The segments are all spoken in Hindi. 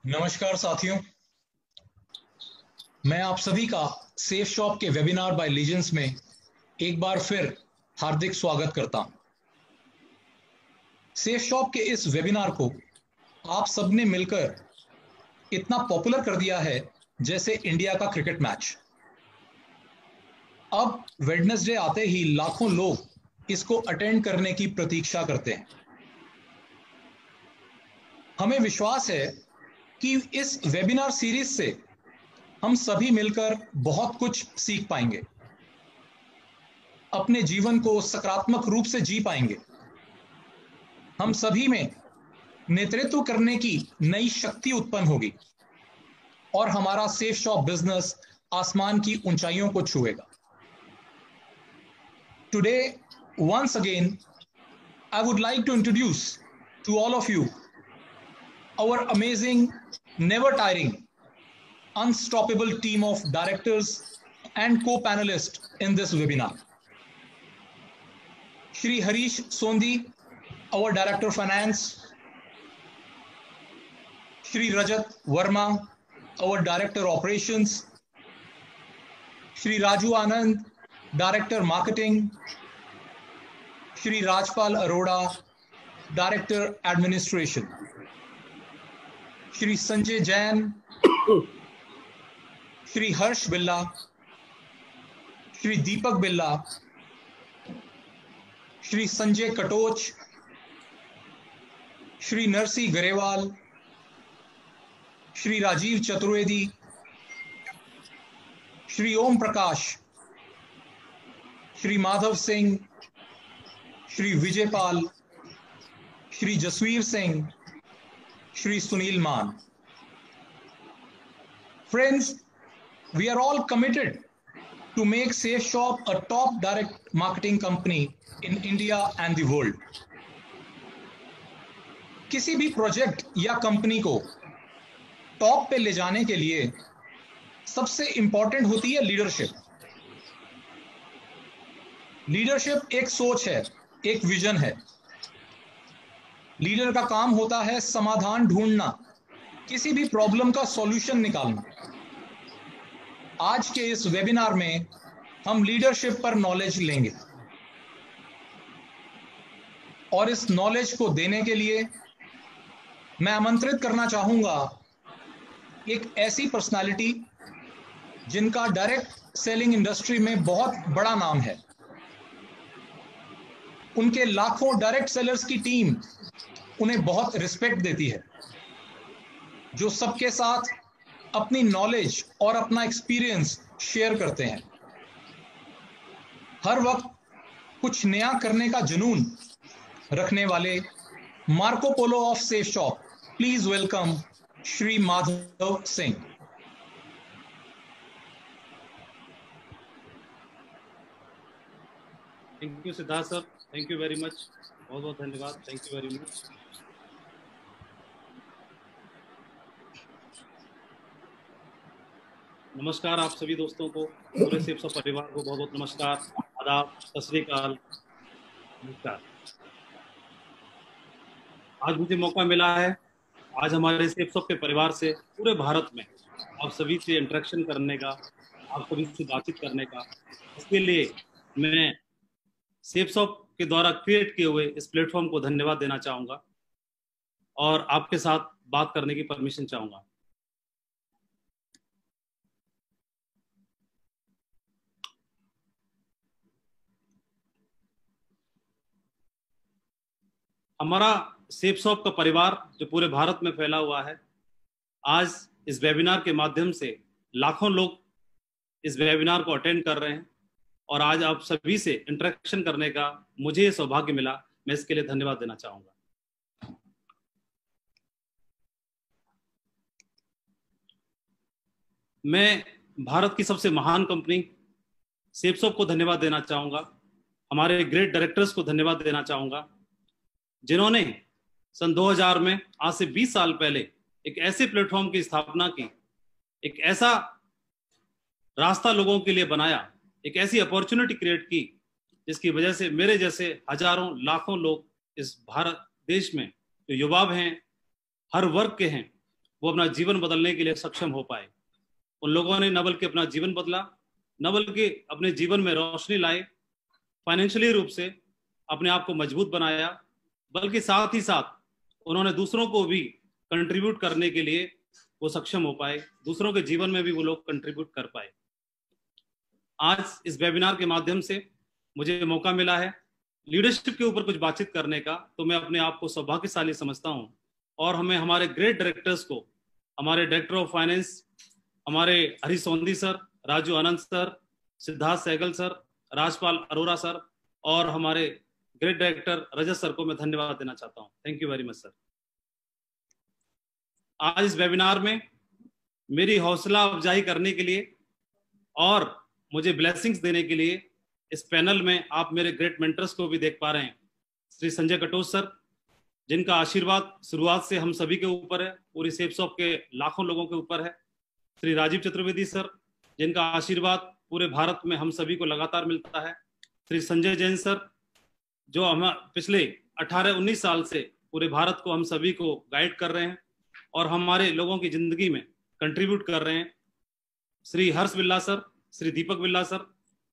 नमस्कार साथियों, मैं आप सभी का सेफ शॉप के वेबिनार बाय लीजेंस में एक बार फिर हार्दिक स्वागत करता हूं। सेफ शॉप के इस वेबिनार को आप सबने मिलकर इतना पॉपुलर कर दिया है जैसे इंडिया का क्रिकेट मैच। अब वेडनेसडे आते ही लाखों लोग इसको अटेंड करने की प्रतीक्षा करते हैं। हमें विश्वास है कि इस वेबिनार सीरीज से हम सभी मिलकर बहुत कुछ सीख पाएंगे, अपने जीवन को सकारात्मक रूप से जी पाएंगे। हम सभी में नेतृत्व करने की नई शक्ति उत्पन्न होगी और हमारा सेफ शॉप बिजनेस आसमान की ऊंचाइयों को छुएगा। Today once again I would like to introduce to all of you our amazing, never tiring, unstoppable team of directors and co-panelists in this webinar. Shri Harish Sondhi, our Director of Finance, Shri Rajat Verma, our Director of Operations, Shri Raju Anand, Director Marketing, Shri Rajpal Arora, Director Administration, Shri Sanjay Jain, Shri Harsh Billa, Shri Deepak Billa, Shri Sanjay Katoch, Shri Narsi Garewal, Shri Rajiv Chaturvedi, Shri Om Prakash, Shri Madhav Singh, Shri Vijay Pal, Shri Jasweer Singh, Shri Sunil Maan. Friends, we are all committed to make Safe Shop a top direct marketing company in India and the world. किसी भी प्रोजेक्ट या कंपनी को टॉप पे ले जाने के लिए सबसे इंपॉर्टेंट होती है लीडरशिप। लीडरशिप एक सोच है, एक विजन है। लीडर का काम होता है समाधान ढूंढना, किसी भी प्रॉब्लम का सॉल्यूशन निकालना। आज के इस वेबिनार में हम लीडरशिप पर नॉलेज लेंगे और इस नॉलेज को देने के लिए मैं आमंत्रित करना चाहूंगा एक ऐसी पर्सनालिटी जिनका डायरेक्ट सेलिंग इंडस्ट्री में बहुत बड़ा नाम है। उनके लाखों डायरेक्ट सेलर्स की टीम उन्हें बहुत रिस्पेक्ट देती है, जो सबके साथ अपनी नॉलेज और अपना एक्सपीरियंस शेयर करते हैं। हर वक्त कुछ नया करने का जुनून रखने वाले Marco Polo of safe shop, please welcome Shri Madhav Singh. Thank you Siddharth sir, thank you very much, बहुत बहुत धन्यवाद, थैंक यू वेरी मच। नमस्कार आप सभी दोस्तों को, पूरे सेफ शॉप परिवार को बहुत बहुत नमस्कार, आदाब, सत श्री अकाल, नमस्कार। आज मुझे मौका मिला है आज हमारे सेफ शॉप के परिवार से पूरे भारत में आप सभी से इंटरेक्शन करने का, आप सभी से बातचीत करने का। इसके लिए मैं सेफ शॉप के द्वारा क्रिएट किए हुए इस प्लेटफॉर्म को धन्यवाद देना चाहूंगा और आपके साथ बात करने की परमिशन चाहूंगा। हमारा सेफ शॉप का परिवार जो पूरे भारत में फैला हुआ है, आज इस वेबिनार के माध्यम से लाखों लोग इस वेबिनार को अटेंड कर रहे हैं और आज आप सभी से इंटरेक्शन करने का मुझे ये सौभाग्य मिला, मैं इसके लिए धन्यवाद देना चाहूंगा। मैं भारत की सबसे महान कंपनी सेफ शॉप को धन्यवाद देना चाहूंगा, हमारे ग्रेट डायरेक्टर्स को धन्यवाद देना चाहूंगा, जिन्होंने सन 2000 में, आज से 20 साल पहले, एक ऐसे प्लेटफॉर्म की स्थापना की, एक ऐसा रास्ता लोगों के लिए बनाया, एक ऐसी अपॉर्चुनिटी क्रिएट की जिसकी वजह से मेरे जैसे हजारों लाखों लोग इस भारत देश में जो युवा हैं, हर वर्ग के हैं, वो अपना जीवन बदलने के लिए सक्षम हो पाए। उन लोगों ने न बल्कि अपना जीवन बदला, न बल्कि अपने जीवन में रोशनी लाए, फाइनेंशियली रूप से अपने आप को मजबूत बनाया, बल्कि साथ ही साथ उन्होंने दूसरों को भी कंट्रीब्यूट करने के लिए वो सक्षम हो पाए, दूसरों के जीवन में भी वो लोग कंट्रीब्यूट कर पाए। आज इस वेबिनार के माध्यम से मुझे मौका मिला है लीडरशिप के ऊपर कुछ बातचीत करने का, तो मैं अपने आप को सौभाग्यशाली समझता हूँ। और हमें हमारे ग्रेट डायरेक्टर्स को, हमारे डायरेक्टर ऑफ फाइनेंस, हमारे Harish Sondhi sir, Raju Anand sir, Siddharth Sehgal sir, Rajpal Arora sir और हमारे ग्रेट डायरेक्टर रजत सर को मैं धन्यवाद देना चाहता हूँ। Thank you very much sir. आज इस वेबिनार में मेरी हौसला अफजाई करने के लिए और मुझे ब्लेसिंग्स देने के लिए इस पैनल में आप मेरे ग्रेट मेंटर्स को भी देख पा रहे हैं। श्री संजय कटोच सर, जिनका आशीर्वाद शुरुआत से हम सभी के ऊपर है, पूरी सेप्सॉप के लाखों लोगों के ऊपर है। श्री राजीव चतुर्वेदी सर, जिनका आशीर्वाद पूरे भारत में हम सभी को लगातार मिलता है। श्री संजय जैन सर, जो हम पिछले 18-19 साल से पूरे भारत को हम सभी को गाइड कर रहे हैं और हमारे लोगों की जिंदगी में कंट्रीब्यूट कर रहे हैं। श्री हर्ष बिल्ला सर, श्री दीपक बिल्ला सर,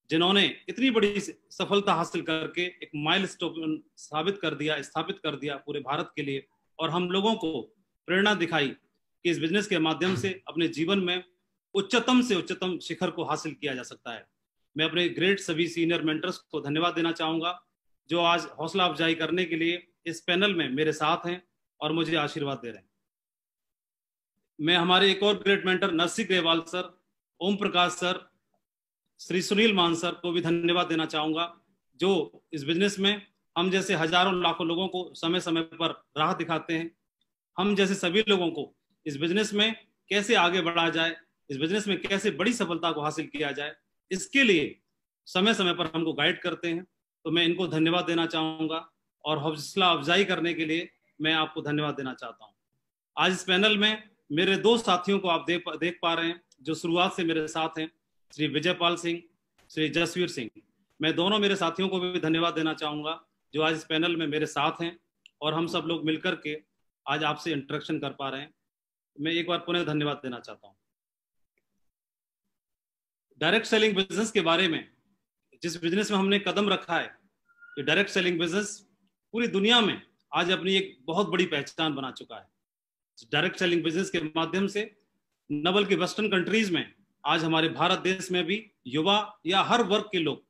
जिन्होंने इतनी बड़ी सफलता हासिल करके एक माइलस्टोन स्थापित कर दिया पूरे भारत के लिए, और हम लोगों को प्रेरणा दिखाई कि इस बिजनेस के माध्यम से अपने जीवन में उच्चतम से उच्चतम शिखर को हासिल किया जा सकता है। मैं अपने ग्रेट सभी सीनियर मेंटर्स को धन्यवाद देना चाहूंगा, जो आज हौसला अफजाई करने के लिए इस पैनल में मेरे साथ हैं और मुझे आशीर्वाद दे रहे हैं। मैं हमारे एक और great mentor Narsi Grewal sir, Om Prakash sir, Shri Sunil Mann sir को भी धन्यवाद देना चाहूंगा, जो इस बिजनेस में हम जैसे हजारों लाखों लोगों को समय समय पर राह दिखाते हैं। हम जैसे सभी लोगों को इस बिजनेस में कैसे आगे बढ़ा जाए, इस बिजनेस में कैसे बड़ी सफलता को हासिल किया जाए, इसके लिए समय समय पर हमको गाइड करते हैं। तो मैं इनको धन्यवाद देना चाहूंगा और हौसला अफजाई करने के लिए मैं आपको धन्यवाद देना चाहता हूँ। आज इस पैनल में मेरे दो साथियों को आप देख पा रहे हैं, जो शुरुआत से मेरे साथ हैं, श्री विजयपाल सिंह, श्री जसवीर सिंह। मैं दोनों मेरे साथियों को भी धन्यवाद देना चाहूंगा, जो आज इस पैनल में मेरे साथ हैं और हम सब लोग मिलकर के आज आपसे इंटरेक्शन कर पा रहे हैं। मैं एक बार पुनः धन्यवाद देना चाहता हूँ। डायरेक्ट सेलिंग बिजनेस के बारे में, जिस बिजनेस में हमने कदम रखा है, ये डायरेक्ट सेलिंग बिजनेस पूरी दुनिया में आज अपनी एक बहुत बड़ी पहचान बना चुका है। डायरेक्ट सेलिंग बिजनेस के माध्यम से न बल्कि वेस्टर्न कंट्रीज में, आज हमारे भारत देश में भी युवा या हर वर्ग के लोग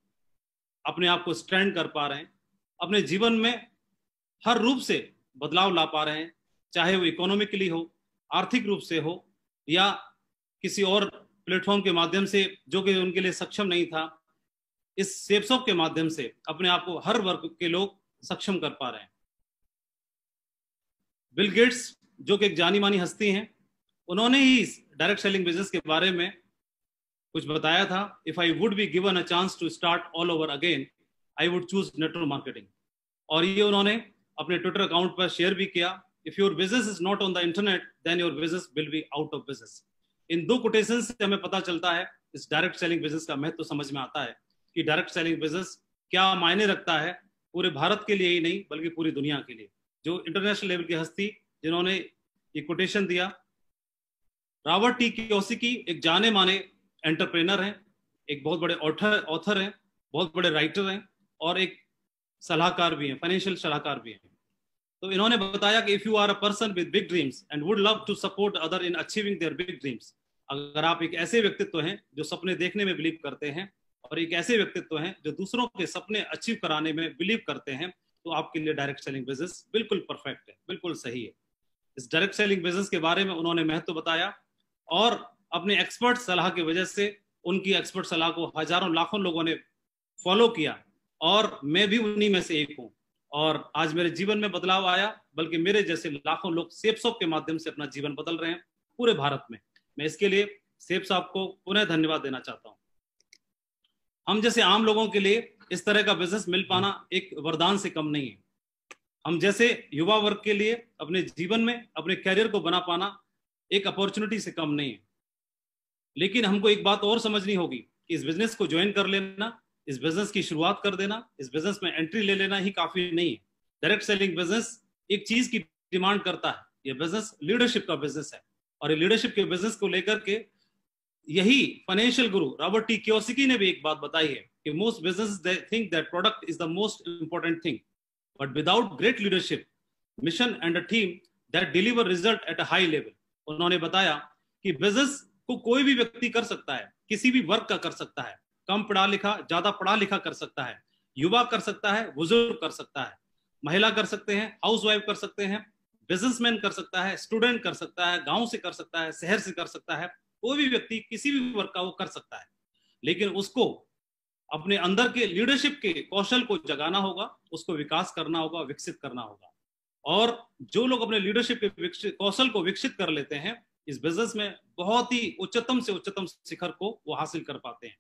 अपने आप को स्टैंड कर पा रहे हैं, अपने जीवन में हर रूप से बदलाव ला पा रहे हैं, चाहे वो इकोनॉमिकली हो, आर्थिक रूप से हो, या किसी और प्लेटफॉर्म के माध्यम से जो कि उनके लिए सक्षम नहीं था। इस सेप्सॉप के माध्यम से अपने आप को हर वर्ग के लोग सक्षम कर पा रहे हैं। बिल गेट्स, जो कि एक जानी मानी हस्ती हैं, उन्होंने ही डायरेक्ट सेलिंग बिजनेस के बारे में कुछ बताया था। If I would be given a chance to start all over again, I would choose network marketing. और ये उन्होंने अपने ट्विटर अकाउंट पर शेयर भी किया। If your business is not on the internet, then your business will be out of business. इन दो कोटेशन से हमें पता चलता है, इस डायरेक्ट सेलिंग बिजनेस का महत्व समझ में आता है कि डायरेक्ट सेलिंग बिजनेस क्या मायने रखता है पूरे भारत के लिए ही नहीं, बल्कि पूरी दुनिया के लिए। जो इंटरनेशनल लेवल की हस्ती जिन्होंने ये कोटेशन दिया, रॉबर्ट टी कियोसाकी एक जाने माने एंटरप्रेनर हैं, एक बहुत बड़े ऑथर हैं, बहुत बड़े राइटर हैं और एक सलाहकार भी हैं, फाइनेंशियल सलाहकार भी हैं। तो इन्होंने बताया कि if you are a person with big dreams and would love to support other in achieving their big dreams, अगर आप एक ऐसे व्यक्तित्व हैं जो सपने देखने में बिलीव करते हैं और एक ऐसे व्यक्तित्व हैं जो दूसरों के सपने अचीव कराने में बिलीव करते हैं, तो आपके लिए डायरेक्ट सेलिंग बिजनेस बिल्कुल परफेक्ट है, बिल्कुल सही है। इस डायरेक्ट सेलिंग बिजनेस के बारे में उन्होंने महत्व बताया और अपने एक्सपर्ट सलाह की वजह से उनकी एक्सपर्ट सलाह को हजारों लाखों लोगों ने फॉलो किया और मैं भी उन्हीं में से एक हूं। और आज मेरे जीवन में बदलाव आया, बल्कि मेरे जैसे लाखों लोग सेप्सॉप के माध्यम से अपना जीवन बदल रहे हैं पूरे भारत में। मैं इसके लिए सेप्सॉप को पुनः धन्यवाद देना चाहता हूं। हम जैसे आम लोगों के लिए इस तरह का बिजनेस मिल पाना एक वरदान से कम नहीं है। हम जैसे युवा वर्ग के लिए अपने जीवन में अपने कैरियर को बना पाना एक अपॉर्चुनिटी से कम नहीं है। लेकिन हमको एक बात और समझनी होगी कि इस बिजनेस को ज्वाइन कर लेना, इस बिजनेस की शुरुआत कर देना, इस बिजनेस में एंट्री ले लेना ही काफी नहीं है। डायरेक्ट सेलिंग बिजनेस एक चीज की डिमांड करता है, यह बिजनेस लीडरशिप का बिजनेस है। और लीडरशिप के बिजनेस को लेकर के यही फाइनेंशियल गुरु रॉबर्ट टी कियोसाकी ने भी एक बात बताई है कि most business they think that product is the most important thing, but without great leadership mission and a team that deliver result at a high level. उन्होंने बताया कि बिजनेस को कोई भी व्यक्ति कर सकता है, किसी भी वर्ग का कर सकता है, कम पढ़ा लिखा ज्यादा पढ़ा लिखा कर सकता है, युवा कर सकता है, बुजुर्ग कर सकता है, महिला कर सकते हैं, हाउसवाइफ कर सकते हैं, बिजनेसमैन कर सकता है, स्टूडेंट कर सकता है, गांव से कर सकता है, शहर से कर सकता है, कोई भी व्यक्ति किसी भी वर्ग का वो कर सकता है। लेकिन उसको अपने अंदर के लीडरशिप के कौशल को जगाना होगा, उसको विकास करना होगा, विकसित करना होगा। और जो लोग अपने लीडरशिप के कौशल को विकसित कर लेते हैं, इस बिजनेस में बहुत ही उच्चतम से उच्चतम शिखर को वो हासिल कर पाते हैं।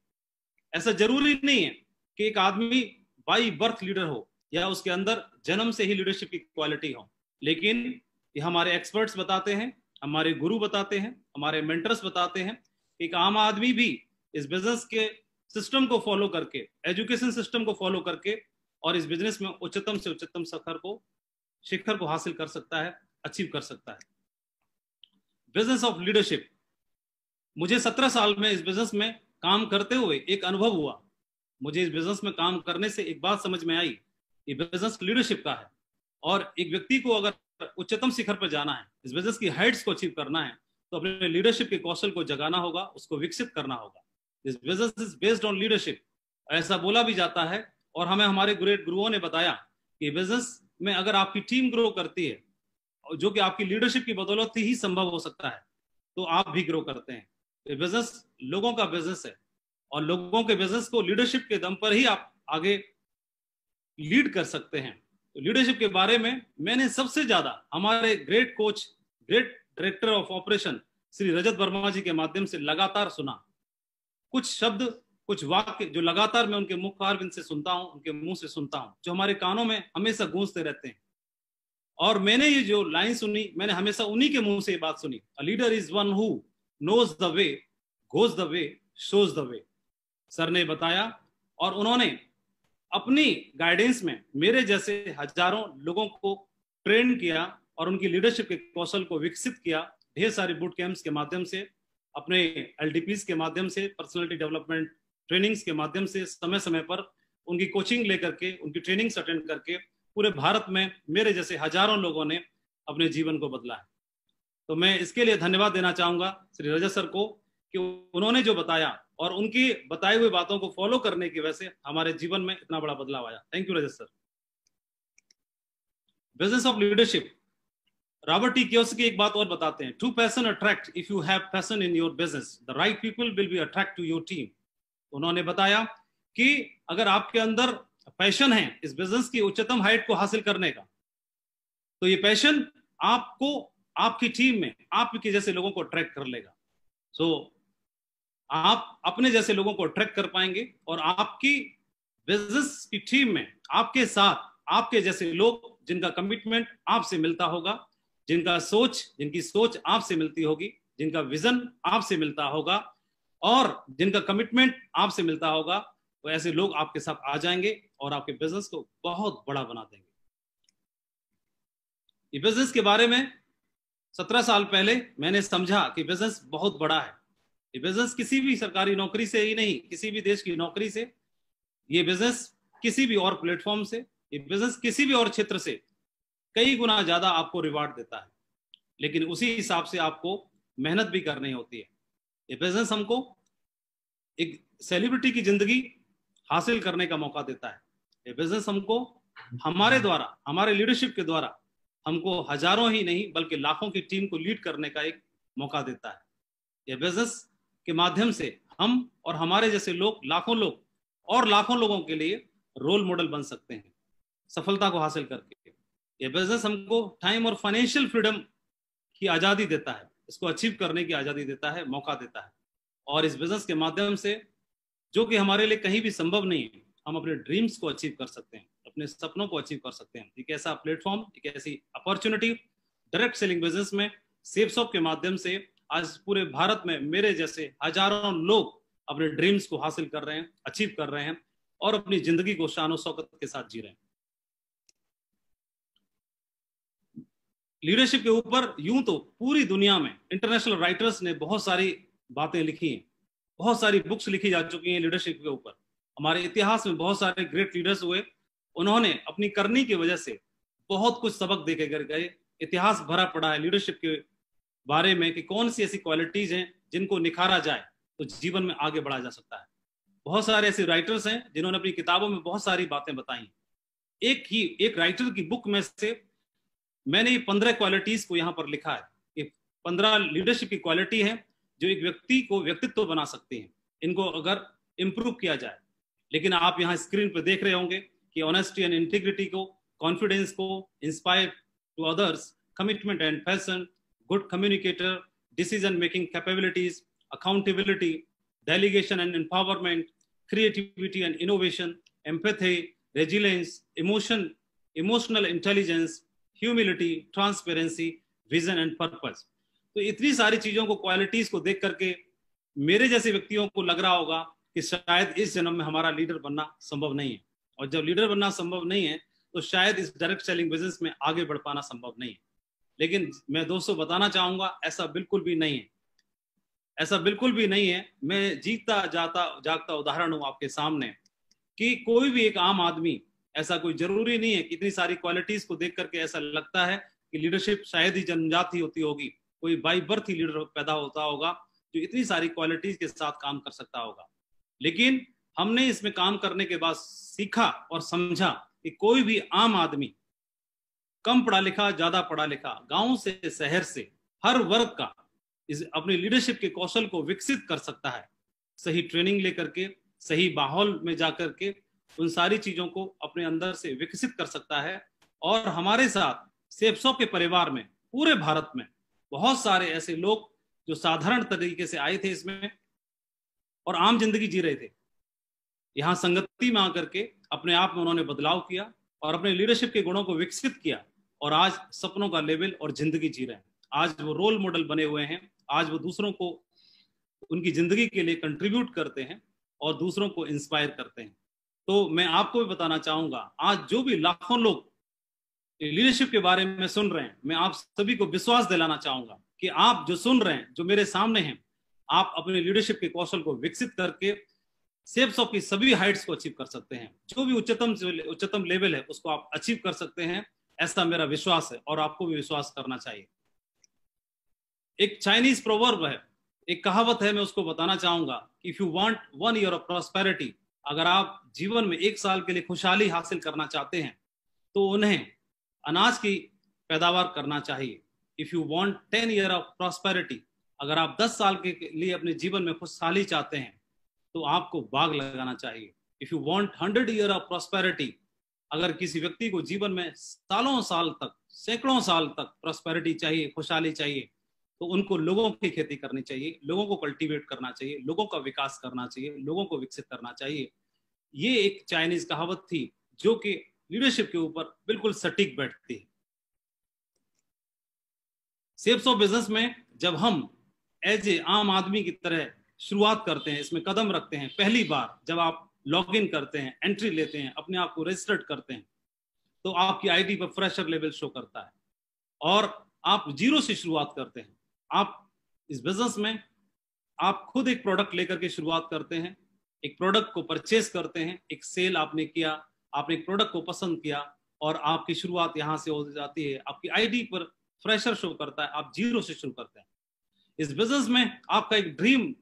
ऐसा जरूरी नहीं है कि एक आदमी बाई बर्थ लीडर हो या उसके अंदर जन्म से ही लीडरशिप की क्वालिटी हो, लेकिन ये हमारे एक्सपर्ट्स बताते हैं, हमारे गुरु बताते हैं, हमारे मेंटर्स बताते हैं, एक आम आदमी भी इस बिजनेस के सिस्टम को फॉलो करके, एजुकेशन सिस्टम को फॉलो करके और इस बिजनेस में उच्चतम से उच्चतम शिखर को हासिल कर सकता है, अचीव कर सकता है। बिजनेस ऑफ लीडरशिप, मुझे 17 साल में इस बिजनेस में काम करते हुए एक अनुभव हुआ। मुझे इस बिजनेस में काम करने से एक बात समझ में आई, ये बिजनेस लीडरशिप का है और एक व्यक्ति को अगर उच्चतम शिखर पर जाना है, इस बिजनेस की हाइट्स को अचीव करना है, तो अपने लीडरशिप के कौशल को जगाना होगा, उसको विकसित करना होगा। This business is based on leadership, ऐसा बोला भी जाता है और हमें हमारे ग्रेट गुरुओं ने बताया कि बिजनेस में अगर आपकी टीम ग्रो करती है, जो कि आपकी लीडरशिप की बदौलत ही संभव हो सकता है, तो आप भी ग्रो करते हैं। ये बिजनेस लोगों का बिजनेस है और लोगों के बिजनेस को लीडरशिप के दम पर ही आप आगे लीड कर सकते हैं। तो लीडरशिप के बारे में मैंने सबसे ज्यादा हमारे great coach, great director of operation Shri Rajat Verma ji के माध्यम से लगातार सुना। कुछ शब्द, कुछ वाक्य जो लगातार मैं उनके मुखारविंद से सुनता हूं, उनके मुंह से सुनता हूं, जो हमारे कानों में हमेशा गूंजते रहते हैं। और मैंने ये जो लाइन सुनी, मैंने हमेशा उन्हीं के मुंह से ये बात सुनी, a leader is one who knows the way, goes the way, shows the way. Sir ने बताया और उन्होंने अपनी गाइडेंस में मेरे जैसे हजारों लोगों को ट्रेन किया और उनकी लीडरशिप के कौशल को विकसित किया। ढेर सारे बूट कैंप्स के माध्यम से, अपने एलडीपीज के माध्यम से, पर्सनालिटी डेवलपमेंट ट्रेनिंग्स के माध्यम से, समय समय पर उनकी कोचिंग लेकर के, उनकी ट्रेनिंग्स अटेंड करके पूरे भारत में मेरे जैसे हजारों लोगों ने अपने जीवन को बदला है। तो मैं इसके लिए धन्यवाद देना चाहूंगा श्री रजत सर को कि उन्होंने जो बताया और उनकी बताई हुई बातों को फॉलो करने की वजह से हमारे जीवन में इतना बड़ा बदलाव आया। Thank you Rajat sir. Business of leadership, Robert T Kiyosaki एक बात और बताते हैं, true passion attract, if you have passion in your business the right people will be attract to your team. उन्होंने बताया कि अगर आपके अंदर पैशन है इस बिजनेस की उच्चतम हाइट को हासिल करने का, तो ये पैशन आपको आपकी टीम में आपके जैसे लोगों को अट्रैक्ट कर लेगा। सो आप अपने जैसे लोगों को अट्रैक्ट कर पाएंगे और आपकी बिजनेस की टीम में आपके साथ आपके जैसे लोग जिनका कमिटमेंट आपसे मिलता होगा, जिनकी सोच आपसे मिलती होगी, जिनका विजन आपसे मिलता होगा और जिनका कमिटमेंट आपसे मिलता होगा, तो ऐसे लोग आपके साथ आ जाएंगे और आपके बिजनेस को बहुत बड़ा बना देंगे। ये बिजनेस के बारे में 17 साल पहले मैंने समझा कि बिजनेस बहुत बड़ा है। ये बिजनेस किसी भी सरकारी नौकरी से ही नहीं, किसी भी देश की नौकरी से, ये बिजनेस किसी भी और प्लेटफॉर्म से, ये बिजनेस किसी भी और क्षेत्र से कई गुना ज्यादा आपको रिवार्ड देता है, लेकिन उसी हिसाब से आपको मेहनत भी करनी होती है। ये बिजनेस हमको एक सेलिब्रिटी की जिंदगी हासिल करने का मौका देता है। ये बिजनेस हमको हमारे द्वारा, हमारे लीडरशिप के द्वारा हमको हजारों ही नहीं बल्कि लाखों की टीम को लीड करने का एक मौका देता है। ये बिजनेस के माध्यम से हम और हमारे जैसे लोग, लाखों लोग और लाखों लोगों के लिए रोल मॉडल बन सकते हैं सफलता को हासिल करके। ये बिजनेस हमको टाइम और फाइनेंशियल फ्रीडम की आजादी देता है, इसको अचीव करने की आजादी देता है, मौका देता है। और इस बिजनेस के माध्यम से, जो कि हमारे लिए कहीं भी संभव नहीं है, हम अपने ड्रीम्स को अचीव कर सकते हैं, अपने सपनों को अचीव कर सकते हैं। एक ऐसा प्लेटफॉर्म, एक ऐसी अपॉर्चुनिटी डायरेक्ट सेलिंग बिजनेस में सेप्सॉफ्ट के माध्यम से आज पूरे भारत में मेरे जैसे हजारों लोग अपने ड्रीम्स को हासिल कर रहे हैं, अचीव कर रहे हैं और अपनी जिंदगी को शान और शौकत के साथ जी रहे हैं। लीडरशिप के ऊपर यूं तो पूरी दुनिया में इंटरनेशनल राइटर्स ने बहुत सारी बातें लिखी हैं, बहुत सारी बुक्स लिखी जा चुकी हैं लीडरशिप के ऊपर। हमारे इतिहास में बहुत सारे ग्रेट लीडर्स हुए, उन्होंने अपनी करनी की वजह से बहुत कुछ सबक दे के गए। इतिहास भरा पड़ा है लीडरशिप के बारे में कि कौन सी ऐसी क्वालिटीज हैं जिनको निखारा जाए तो जीवन में आगे बढ़ा जा सकता है। बहुत सारे ऐसे राइटर्स हैं जिन्होंने अपनी किताबों में बहुत सारी बातें बताई। एक राइटर की बुक में से मैंने ये 15 क्वालिटीज को यहाँ पर लिखा है। ये 15 लीडरशिप की क्वालिटी है जो एक व्यक्ति को व्यक्तित्व बना सकती हैं, इनको अगर इंप्रूव किया जाए। लेकिन आप यहाँ स्क्रीन पर देख रहे होंगे कि ऑनेस्टी एंड इंटीग्रिटी को, कॉन्फिडेंस को, inspire to others, commitment and passion, good communicator, decision making capabilities, accountability, delegation and empowerment, creativity and innovation, empathy, resilience, emotional intelligence, humility, transparency, vision and purpose। तो इतनी सारी चीजों को, क्वालिटीज को देख करके मेरे जैसे व्यक्तियों को लग रहा होगा कि शायद इस जन्म में हमारा लीडर बनना संभव नहीं है। और जब लीडर बनना संभव नहीं है तो शायद इस डायरेक्ट सेलिंग बिजनेस में आगे बढ़ पाना संभव नहीं है। लेकिन मैं दोस्तों बताना चाहूंगा ऐसा बिल्कुल भी नहीं है, ऐसा बिल्कुल भी नहीं है। मैं जीता जागता उदाहरण हूं आपके सामने कि कोई भी एक आम आदमी, ऐसा कोई जरूरी नहीं है कि इतनी सारी क्वालिटीज को देख करके ऐसा लगता है कि लीडरशिप शायद ही जन्मजात ही होती होगी, कोई बाई बर्थ ही लीडर पैदा होता होगा जो इतनी सारी क्वालिटीज के साथ काम कर सकता होगा। लेकिन हमने इसमें काम करने के बाद सीखा और समझा कि कोई भी आम आदमी, कम पढ़ा लिखा, ज्यादा पढ़ा लिखा, गांव से शहर से, हर वर्ग का अपने लीडरशिप के कौशल को विकसित कर सकता है। सही ट्रेनिंग लेकर के, सही माहौल में जाकर के उन सारी चीजों को अपने अंदर से विकसित कर सकता है। और हमारे साथ सेप्सो के परिवार में पूरे भारत में बहुत सारे ऐसे लोग जो साधारण तरीके से आए थे इसमें और आम जिंदगी जी रहे थे, यहाँ संगति में आकर के अपने आप में उन्होंने बदलाव किया और अपने लीडरशिप के गुणों को विकसित किया और आज सपनों का लेवल और जिंदगी जी रहे हैं। आज वो रोल मॉडल बने हुए हैं, आज वो दूसरों को उनकी जिंदगी के लिए कंट्रीब्यूट करते हैं और दूसरों को इंस्पायर करते हैं। तो मैं आपको भी बताना चाहूंगा, आज जो भी लाखों लोग लीडरशिप के बारे में सुन रहे हैं, मैं आप सभी को विश्वास दिलाना चाहूंगा कि आप जो सुन रहे हैं, जो मेरे सामने हैं, आप अपने लीडरशिप के कौशल को विकसित करके सेप्सो की सभी हाइट्स को अचीव कर सकते हैं। जो भी उच्चतम लेवल है उसको आप अचीव कर सकते हैं, ऐसा मेरा विश्वास है और आपको भी विश्वास करना चाहिए। एक चाइनीज प्रोवर्ब है, एक कहावत है, मैं उसको बताना चाहूंगा कि if you want 1 year of prosperity, अगर आप जीवन में 1 साल के लिए खुशहाली हासिल करना चाहते हैं तो उन्हें अनाज की पैदावार करना चाहिए। If you want 10 year of prosperity, अगर आप 10 साल के लिए अपने जीवन में खुशहाली चाहते हैं तो आपको बाग लगाना चाहिए। If you want 100 year of prosperity, अगर किसी व्यक्ति को जीवन में सालों साल तक, सैकड़ों साल तक प्रॉस्पेरिटी चाहिए, खुशहाली चाहिए, तो उनको लोगों की खेती करनी चाहिए, लोगों को कल्टीवेट करना चाहिए, लोगों का विकास करना चाहिए, लोगों को विकसित करना चाहिए। ये एक चाइनीज कहावत थी जो कि लीडरशिप के ऊपर बिल्कुल सटीक बैठती है। सेप्सो बिजनेस में जब हम एज ए आम आदमी की तरह शुरुआत करते हैं, इसमें कदम रखते हैं, पहली बार जब आप लॉग इन करते हैं, एंट्री लेते हैं, अपने आप को रजिस्टर्ड करते हैं, तो आपकी आईडी पर फ्रेशर लेवल शो करता है और आप जीरो से शुरुआत करते हैं। आप इस बिजनेस में आप खुद एक प्रोडक्ट लेकर के शुरुआत करते हैं, एक प्रोडक्ट को परचेज करते हैं, एक सेल आपने किया, आपने एक प्रोडक्ट को पसंद किया और आपकी शुरुआत यहाँ से हो जाती है। आपकी आईडी पर फ्रेशर शो करता है, आप जीरो से शुरू करते हैं। इस बिजनेस में आपका एक ड्रीम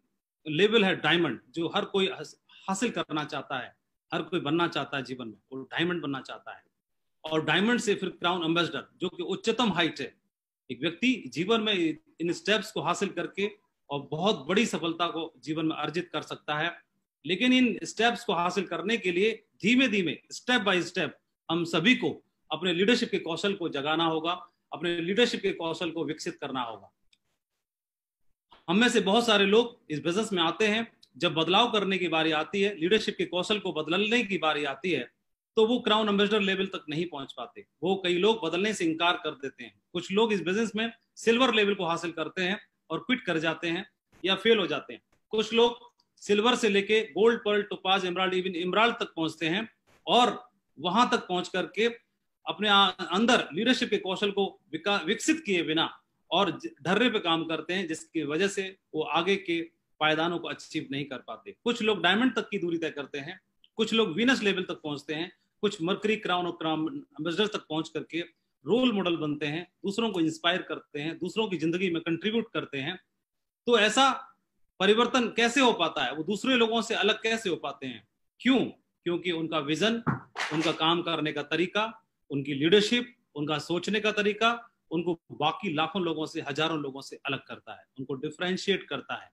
लेवल है डायमंड, जो हर कोई हासिल करना चाहता है, हर कोई बनना चाहता है जीवन में, वो डायमंड बनना चाहता है। और डायमंड से फिर क्राउन एम्बेसडर, जो कि उच्चतम हाइट है। एक व्यक्ति जीवन में इन स्टेप्स को हासिल करके और बहुत बड़ी सफलता को जीवन में अर्जित कर सकता है। लेकिन इन स्टेप्स को हासिल करने के लिए धीमे धीमे, स्टेप बाय स्टेप, हम सभी को अपने लीडरशिप के कौशल को जगाना होगा, अपने लीडरशिप के कौशल को विकसित करना होगा। हम में से बहुत सारे लोग इस बिजनेस में आते हैं, जब बदलाव करने की बारी आती है, लीडरशिप के कौशल को बदलने की बारी आती है, तो वो क्राउन एम्बेसडर लेवल तक नहीं पहुंच पाते। वो कई लोग बदलने से इनकार कर देते हैं। कुछ लोग इस बिजनेस में सिल्वर लेवल को हासिल करते हैं और क्विट कर जाते हैं या फेल हो जाते हैं। कुछ लोग सिल्वर से लेके gold, pearl, topaz, emerald, even emerald तक पहुंचते हैं और वहां तक पहुंच करके अपने अंदर लीडरशिप के कौशल को विकसित किए बिना और ढर्रे पे काम करते हैं, जिसकी वजह से वो आगे के पायदानों को अचीव नहीं कर पाते। कुछ लोग डायमंड तक की दूरी तय करते हैं, कुछ लोग वीनस लेवल तक पहुंचते हैं, कुछ मर्करी क्राउन और क्राउन एम्बेसडर तक पहुंच करके रोल मॉडल बनते हैं, दूसरों को इंस्पायर करते हैं, दूसरों की जिंदगी में कंट्रीब्यूट करते हैं। तो ऐसा परिवर्तन कैसे हो पाता है? वो दूसरे लोगों से अलग कैसे हो पाते हैं? क्यों? क्योंकि उनका विजन, उनका काम करने का तरीका, उनकी लीडरशिप, उनका सोचने का तरीका उनको बाकी लाखों लोगों से, हजारों लोगों से अलग करता है, उनको डिफरेंशिएट करता है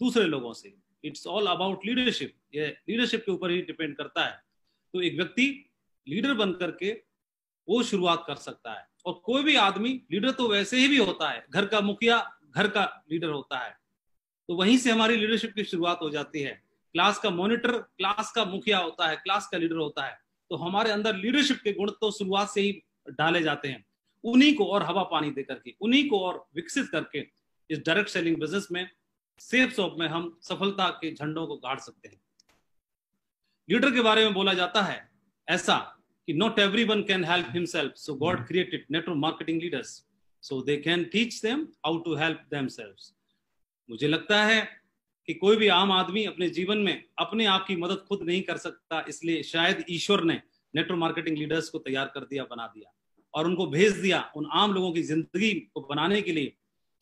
दूसरे लोगों से। It's all about leadership. ये लीडरशिप के ऊपर ही डिपेंड करता है। तो एक व्यक्ति लीडर बन करके वो शुरुआत कर सकता है। और कोई भी आदमी लीडर तो वैसे ही भी होता है, घर का मुखिया घर का लीडर होता है, तो वहीं से हमारी लीडरशिप की शुरुआत हो जाती है। क्लास का मॉनिटर क्लास का मुखिया होता है, क्लास का लीडर होता है। तो हमारे अंदर लीडरशिप के गुण तो शुरुआत से ही डाले जाते हैं। उन्हीं को और हवा पानी दे करके, उन्हीं को और विकसित करके इस डायरेक्ट सेलिंग बिजनेस में, सेफ शॉप में हम सफलता के झंडों को गाड़ सकते हैं। लीडर के बारे में बोला जाता है ऐसा कि not everyone can help himself, so God created network marketing leaders so they can teach them how to help themselves. मुझे लगता है कि कोई भी आम आदमी अपने जीवन में अपने आप की मदद खुद नहीं कर सकता, इसलिए शायद ईश्वर ने नेटवर्क मार्केटिंग लीडर्स को तैयार कर दिया, बना दिया और उनको भेज दिया उन आम लोगों की जिंदगी को बनाने के लिए,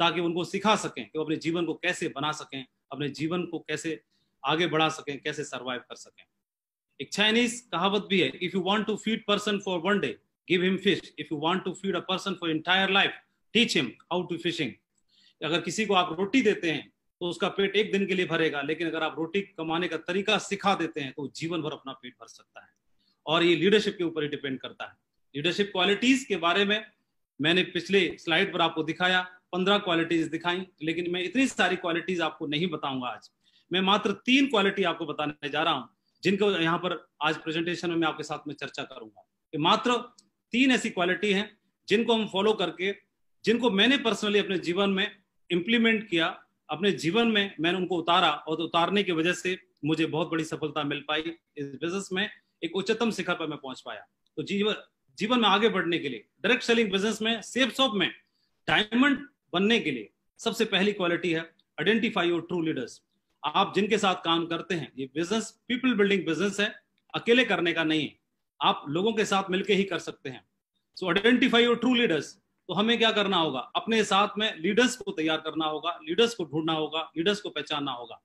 ताकि उनको सिखा सकें कि वो अपने जीवन को कैसे बना सकें, अपने जीवन को कैसे आगे बढ़ा सकें, कैसे सर्वाइव कर सकें। एक चाइनीज कहावत भी है, if you want to feed person for one day give him fish, if you want to feed a person for entire life teach him how to fishing. अगर किसी को आप रोटी देते हैं तो उसका पेट एक दिन के लिए भरेगा, लेकिन अगर आप रोटी कमाने का तरीका सिखा देते हैं तो जीवन भर अपना पेट भर सकता है। और ये लीडरशिप के ऊपर ही डिपेंड करता है। लीडरशिप क्वालिटीज के बारे में मैंने पिछले स्लाइड पर आपको दिखाया, 15 क्वालिटीज दिखाई, लेकिन मैं इतनी सारी क्वालिटीज आपको नहीं बताऊंगा आज। मैं मात्र 3 क्वालिटी आपको बताने जा रहा हूं, जिनको यहाँ पर आज प्रेजेंटेशन में मैं आपके साथ में चर्चा करूंगा। कि मात्र 3 ऐसी क्वालिटी हैं जिनको हम फॉलो करके, जिनको मैंने पर्सनली अपने जीवन में इंप्लीमेंट किया, अपने जीवन में मैंने उनको उतारा और उतारने की वजह से मुझे बहुत बड़ी सफलता मिल पाई। इस बिजनेस में एक उच्चतम शिखर पर मैं पहुंच पाया। तो जीवन में आगे बढ़ने के लिए, डायरेक्ट सेलिंग बिजनेस में, सेफ शॉप में डायमंड बनने के लिए सबसे पहली क्वालिटी है आइडेंटिफाई योर ट्रू लीडर्स। आप जिनके साथ काम करते हैं, ये बिजनेस पीपल बिल्डिंग बिजनेस है, अकेले करने का नहीं है, आप लोगों के साथ मिलकर ही कर सकते हैं। सो आइडेंटिफाई योर ट्रू लीडर्स। तो हमें क्या करना होगा? अपने साथ में लीडर्स को तैयार करना होगा, लीडर्स को ढूंढना होगा, लीडर्स को पहचानना होगा।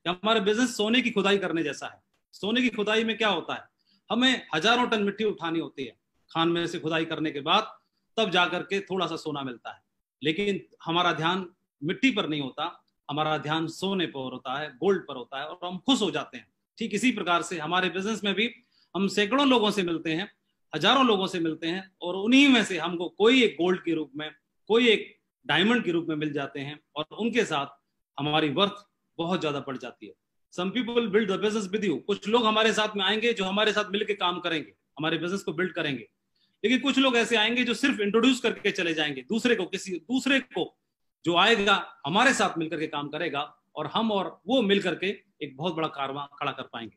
हमारा बिजनेस सोने की खुदाई करने जैसा है। सोने की खुदाई में क्या होता है? हमें हजारों टन मिट्टी उठानी होती है, खान में से खुदाई करने के बाद तब जाकर के थोड़ा सा सोना मिलता है। लेकिन हमारा ध्यान मिट्टी पर नहीं होता, हमारा ध्यान सोने पर होता है, गोल्ड पर होता है, और हम खुश हो जाते हैं। ठीक इसी प्रकार से हमारे बिजनेस में भी हम सैकड़ों लोगों से मिलते हैं, हजारों लोगों से मिलते हैं, और उन्हीं में से हमको कोई एक गोल्ड के रूप में, कोई एक डायमंड के रूप में मिल जाते हैं, और उनके साथ हमारी वर्थ बहुत ज्यादा बढ़ जाती है। Some people build the business with you. कुछ लोग हमारे साथ में आएंगे जो हमारे साथ मिलकर काम करेंगे, हमारे बिजनेस को बिल्ड करेंगे। लेकिन कुछ लोग ऐसे आएंगे जो सिर्फ इंट्रोड्यूस करके चले जाएंगे दूसरे को, किसी दूसरे को जो आएगा हमारे साथ मिलकर के काम करेगा, और हम और वो मिलकर के एक बहुत बड़ा कारवां खड़ा कर पाएंगे।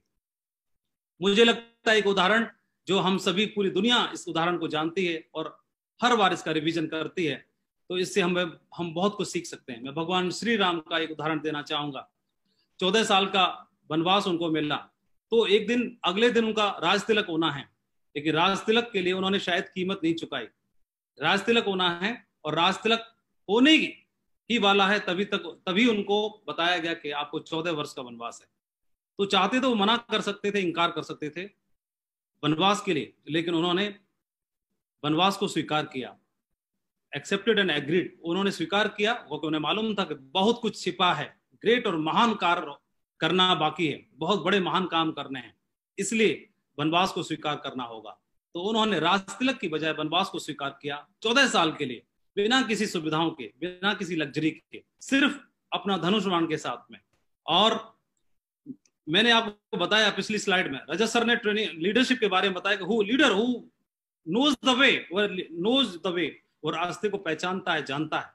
मुझे लगता है एक उदाहरण जो हम सभी, पूरी दुनिया इस उदाहरण को जानती है और हर बार इसका रिवीजन करती है, तो इससे हम बहुत कुछ सीख सकते हैं। मैं भगवान श्री राम का एक उदाहरण देना चाहूंगा। 14 साल का वनवास उनको मिला, तो एक दिन, अगले दिन उनका राज तिलक होना है, लेकिन राज तिलक के लिए उन्होंने शायद कीमत नहीं चुकाई। राज तिलक होना है और राज तिलक होने ही वाला है, तभी उनको बताया गया कि आपको 14 वर्ष का वनवास है। तो चाहते तो वो मना कर सकते थे, इनकार कर सकते थे वनवास के लिए, लेकिन उन्होंने वनवास को स्वीकार किया। Accepted and agreed. उन्होंने स्वीकार किया क्योंकि उन्हें मालूम था कि बहुत कुछ छिपा है, ग्रेट और महान कार्य करना बाकी है, बहुत बड़े महान काम करने हैं, इसलिए वनवास को स्वीकार करना होगा। तो उन्होंने राज तिलक की बजाय वनवास को स्वीकार किया 14 साल के लिए, बिना किसी सुविधाओं के, बिना किसी लग्जरी के, सिर्फ अपना धनुष बाण के साथ में। और मैंने आपको बताया पिछली स्लाइड में, रजत सर ने ट्रेनिंग लीडरशिप के बारे में बताया कि who leader who knows the way, वो रास्ते को पहचानता है, जानता है।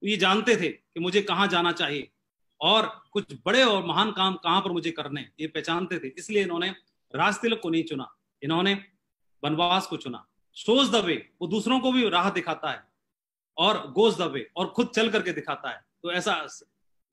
ये जानते थे कि मुझे कहाँ जाना चाहिए और कुछ बड़े और महान काम कहाँ पर मुझे करने, ये पहचानते थे। इसलिए इन्होंने राज तिलक को नहीं चुना, इन्होंने वनवास को चुना। शोज द वे, वो दूसरों को भी राह दिखाता है, और गोज द वे, और खुद चल करके दिखाता है। तो ऐसा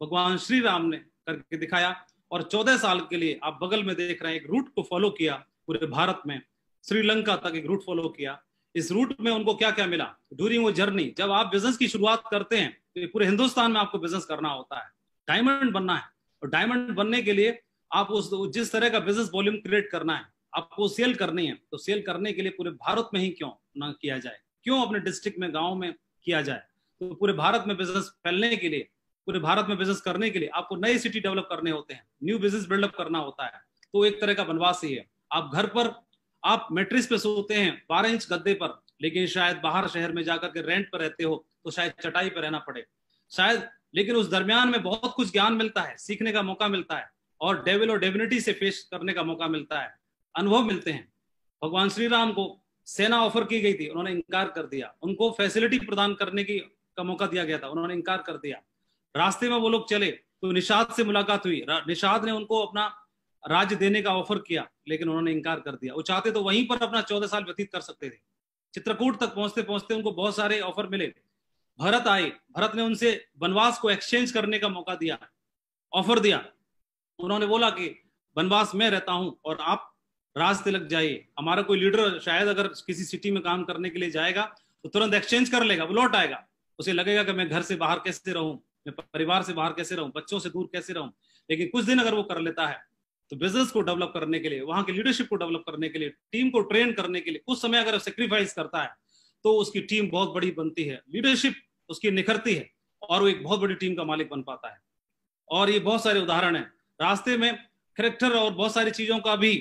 भगवान श्री राम ने करके दिखाया, और 14 साल के लिए आप बगल में देख रहे हैं एक रूट को फॉलो किया पूरे भारत में, श्रीलंका तक एक रूट फॉलो किया। इस रूट में उनको क्या क्या मिला ड्यूरिंग वो जर्नी। जब आप बिजनेस की शुरुआत करते हैं तो पूरे हिंदुस्तान में आपको बिजनेस करना होता है, डायमंड बनना है, और डायमंड बनने के लिए आप उस जिस तरह का बिजनेस वॉल्यूम क्रिएट करना है, आपको सेल करनी है, तो सेल करने के लिए पूरे भारत में ही क्यों ना किया जाए, क्यों अपने डिस्ट्रिक्ट में, गांव में किया जाए। तो पूरे भारत में बिजनेस फैलने के लिए, पूरे भारत में बिजनेस करने के लिए आपको नए सिटी डेवलप करने होते हैं, न्यू बिजनेस बिल्डअप करना होता है। तो एक तरह का वनवास ही है। आप घर पर आप मैट्रिस पे सोते हैं 12 इंच गद्दे पर, लेकिन शायद बाहर शहर में जाकर के रेंट पर रहते हो तो शायद चटाई पर रहना पड़े शायद, लेकिन उस दरमियान में बहुत कुछ ज्ञान मिलता है, सीखने का मौका मिलता है, और डेविल और डेविनिटी से फेस करने का मौका मिलता है, अनुभव मिलते हैं। भगवान श्री राम को सेना ऑफर की गई थी, उन्होंने इनकार कर दिया। उनको फैसिलिटी प्रदान करने की का मौका दिया गया था, उन्होंने इनकार कर दिया। रास्ते में वो लोग चले तो निषाद से मुलाकात हुई, निषाद ने उनको अपना राज्य देने का ऑफर किया, लेकिन उन्होंने इनकार कर दिया। वो चाहते तो वहीं पर अपना 14 साल व्यतीत कर सकते थे। चित्रकूट तक पहुंचते पहुंचते उनको बहुत सारे ऑफर मिले। भरत आए, भरत ने उनसे वनवास को एक्सचेंज करने का मौका दिया, ऑफर दिया। उन्होंने बोला कि वनवास में रहता हूं और आप राज तिलक जाइए। हमारा कोई लीडर शायद अगर किसी सिटी में काम करने के लिए जाएगा तो तुरंत एक्सचेंज कर लेगा, वो लौट आएगा, उसे लगेगा कि मैं घर से बाहर कैसे रहूं, मैं परिवार से बाहर कैसे रहूं, बच्चों से दूर कैसे रहूं। लेकिन कुछ दिन अगर वो कर लेता है तो बिजनेस को डेवलप करने के लिए, वहां की लीडरशिप को डेवलप करने के लिए, टीम को ट्रेन करने के लिए कुछ समय अगर सेक्रीफाइस करता है तो उसकी टीम बहुत बड़ी बनती है, लीडरशिप उसकी निखरती है, और वो एक बहुत बड़ी टीम का मालिक बन पाता है। और ये बहुत सारे उदाहरण हैं। रास्ते में कैरेक्टर और बहुत सारी चीजों का भी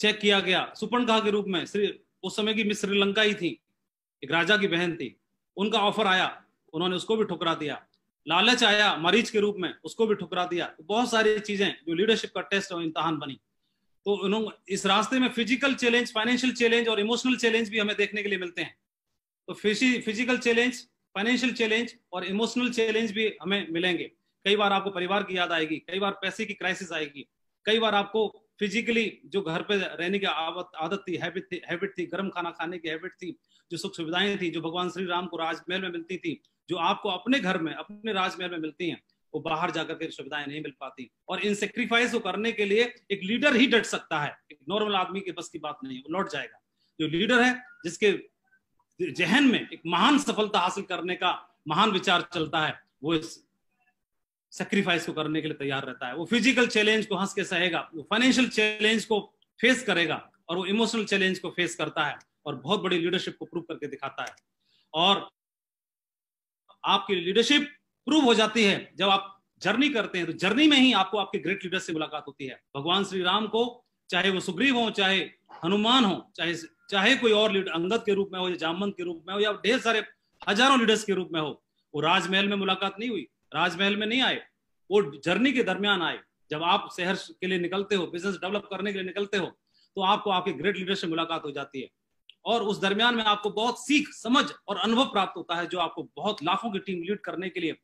चेक किया गया। सुपर्णखा के रूप में उस समय की मिस श्रीलंका ही थी, एक राजा की बहन थी, उनका ऑफर आया, उन्होंने उसको भी ठुकरा दिया। लालच आया मरीच के रूप में, उसको भी ठुकरा दिया। तो बहुत सारी चीजें जो लीडरशिप का टेस्ट और इम्तहान बनी। तो उन्होंने इस रास्ते में फिजिकल चैलेंज, फाइनेंशियल चैलेंज और इमोशनल चैलेंज भी हमें देखने के लिए मिलते हैं। तो फिजिकल चैलेंज, फाइनेंशियल चैलेंज और इमोशनल चैलेंज भी हमें मिलेंगे। कई बार आपको परिवार की याद आएगी, कई बार पैसे की क्राइसिस आएगी, कई बार आपको फिजिकली जो घर पे रहने की आदत थी, हैबिट थी, गर्म खाना खाने की हैबिट थी, जो सुख सुविधाएं थी जो भगवान श्री राम को राजमहल में मिलती थी, जो आपको अपने घर में, अपने राजमहल में मिलती हैं, वो बाहर जाकर के सुविधाएं नहीं मिल पाती। और इन सेक्रीफाइस को करने के लिए एक लीडर ही डट सकता है, एक नॉर्मल आदमी के बस की बात नहीं है, वो लौट जाएगा। जो लीडर है, जिसके जहन में एक महान सफलता हासिल करने का महान विचार चलता है, वो इस सेक्रीफाइस को करने के लिए तैयार रहता है। वो फिजिकल चैलेंज को हंस के सहेगा, वो फाइनेंशियल चैलेंज को फेस करेगा, और वो इमोशनल चैलेंज को फेस करता है, और बहुत बड़ी लीडरशिप को प्रूव करके दिखाता है। और आपकी लीडरशिप प्रूव हो जाती है जब आप जर्नी करते हैं। तो जर्नी में ही आपको आपके ग्रेट लीडर से मुलाकात होती है। भगवान श्री राम को, चाहे वो सुग्रीव हो, चाहे हनुमान हो, चाहे कोई और लीडर अंगद के रूप में हो, या जामवंत के रूप में हो, या ढेर सारे हजारों लीडर्स के रूप में हो, वो राजमहल में मुलाकात नहीं हुई, राजमहल में नहीं आए, वो जर्नी के दरमियान आए। जब आप शहर के लिए निकलते हो, बिजनेस डेवलप करने के लिए निकलते हो, तो आपको आपके ग्रेट लीडर से मुलाकात हो जाती है, और उस दरमियान में आपको बहुत सीख, समझ और अनुभव प्राप्त होता है, जो आपको बहुत लाखों की टीम लीड करने के लिए,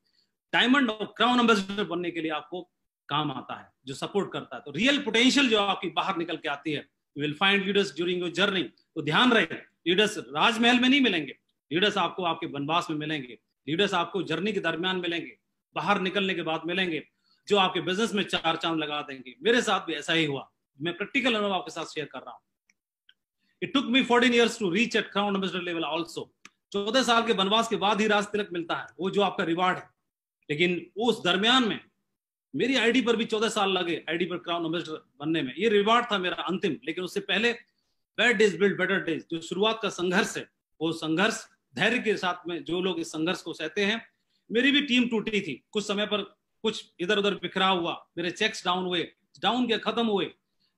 डायमंड और क्राउन एम्बेसडर बनने के लिए आपको काम आता है, जो सपोर्ट करता है। तो रियल पोटेंशियल जो आपकी बाहर निकल के आती है, you will find leaders during your journey. तो ध्यान रहे, लीडर्स राजमहल में नहीं मिलेंगे, लीडर्स आपको आपके वनवास में मिलेंगे, लीडर्स आपको जर्नी के दरमियान मिलेंगे, बाहर निकलने के बाद मिलेंगे, जो आपके बिजनेस में 4 चांद लगा देंगे। मेरे साथ भी ऐसा ही हुआ, मैं प्रैक्टिकल अनुभव आपके साथ शेयर कर रहा हूँ। It took me 14 years to reach at Crown Ambassador level also. 14 साल के वनवास के बाद ही राज तिलक मिलता है, वो जो आपका रिवार्ड है। लेकिन उस दरमियान में मेरी आईडी पर भी 14 साल लगे, आईडी पर क्राउन एम्बेसडर बनने में। ये रिवार्ड था मेरा अंतिम। लेकिन उससे पहले bad days build better days, जो शुरुआत का संघर्ष है, वो संघर्ष धैर्य के साथ में जो लोग इस संघर्ष को सहते हैं। मेरी भी टीम टूटी थी कुछ समय पर, कुछ इधर उधर बिखरा हुआ, मेरे चेक्स डाउन हुए, डाउन के खत्म हुए।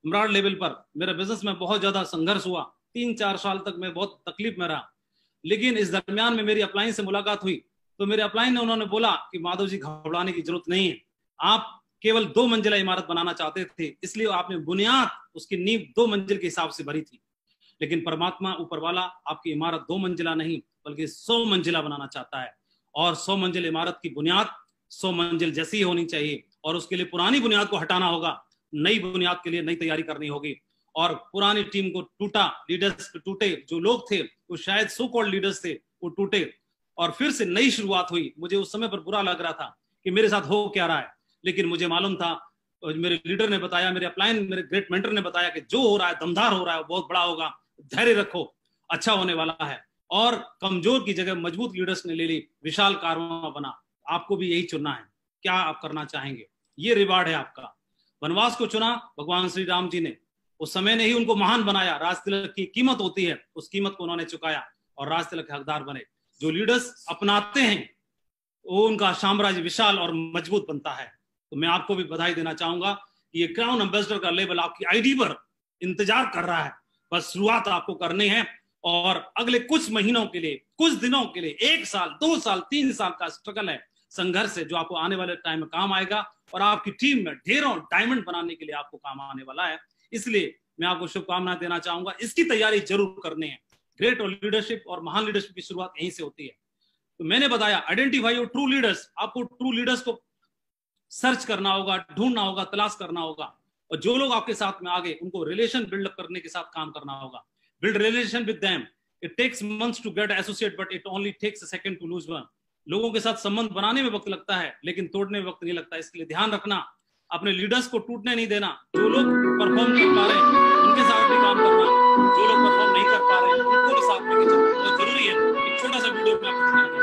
इमरान लेवल पर मेरा बिजनेस में बहुत ज्यादा संघर्ष हुआ, 3-4 साल तक मैं बहुत तकलीफ में रहा। लेकिन इस दरमियान में मेरी अपलाइन से मुलाकात हुई, तो मेरे अपलाइन ने उन्होंने बोला कि माधव जी, घबराने की जरूरत नहीं है, आप केवल 2 मंजिला इमारत बनाना चाहते थे, इसलिए आपने बुनियाद, उसकी नींव 2 मंजिल के हिसाब से भरी थी। लेकिन परमात्मा ऊपर वाला आपकी इमारत 2 मंजिला नहीं बल्कि 100 मंजिला बनाना चाहता है। और 100 मंजिल इमारत की बुनियाद 100 मंजिल जैसी होनी चाहिए, और उसके लिए पुरानी बुनियाद को हटाना होगा, नई बुनियाद के लिए नई तैयारी करनी होगी। और पुरानी टीम को टूटा, लीडर्स टूटे, जो लोग थे वो शायद सो कॉल्ड लीडर्स थे वो टूटे और फिर से नई शुरुआत हुई। मुझे उस समय पर बुरा लग रहा था कि मेरे साथ हो क्या रहा है, लेकिन मुझे मालूम था, मेरे लीडर ने बताया, मेरे अपलाइन, मेरे ग्रेट मेंटर ने बताया कि जो हो रहा है दमदार हो रहा है, बहुत बड़ा होगा, धैर्य रखो, अच्छा होने वाला है। और कमजोर की जगह मजबूत लीडर्स ने ले ली, विशाल कारवां बना। आपको भी यही चुनना है, क्या आप करना चाहेंगे, ये रिवार्ड है आपका। वनवास को चुना भगवान श्री राम जी ने, उस समय ने ही उनको महान बनाया। राज तिलक की कीमत होती है, उस कीमत को उन्होंने चुकाया और राज तिलक के हकदार बने। जो लीडर्स अपनाते हैं वो उनका साम्राज्य विशाल और मजबूत बनता है। तो मैं आपको भी बधाई देना चाहूंगा कि ये क्राउन एम्बेसडर का लेवल आपकी आईडी पर इंतजार कर रहा है। बस शुरुआत आपको करनी है और अगले कुछ महीनों के लिए, कुछ दिनों के लिए, 1 साल, 2 साल, 3 साल का स्ट्रगल है, संघर्ष है, जो आपको आने वाले टाइम में काम आएगा और आपकी टीम में ढेरों डायमंड बनाने के लिए आपको काम आने वाला है। इसलिए मैं आपको शुभकामनाएं देना चाहूंगा, इसकी तैयारी जरूर करनी है। ग्रेट और लीडरशिप और महान लीडरशिप की शुरुआत यहीं से होती है। तो मैंने बताया आइडेंटिफाई योर ट्रू लीडर्स। आपको ट्रू लीडर्स को सर्च करना होगा, ढूंढना होगा, तलाश करना होगा, और जो लोग आपके साथ में आगे उनको रिलेशन बिल्डअप करने के साथ काम करना होगा। Build relation with them. It takes months to get associate but it only takes a second to lose one. लोगों के साथ संबंध बनाने में वक्त लगता है लेकिन तोड़ने में वक्त नहीं लगता। इसलिए ध्यान रखना, अपने लीडर्स को टूटने नहीं देना। जो लोग परफॉर्म कर पा रहे हैं उनके साथ भी काम करना, जो लोग परफॉर्म नहीं कर पा रहे हैं उनको भी साथ लेके चलना बहुत जरूरी है। एक छोटा सा वीडियो में आपको दिखाना है।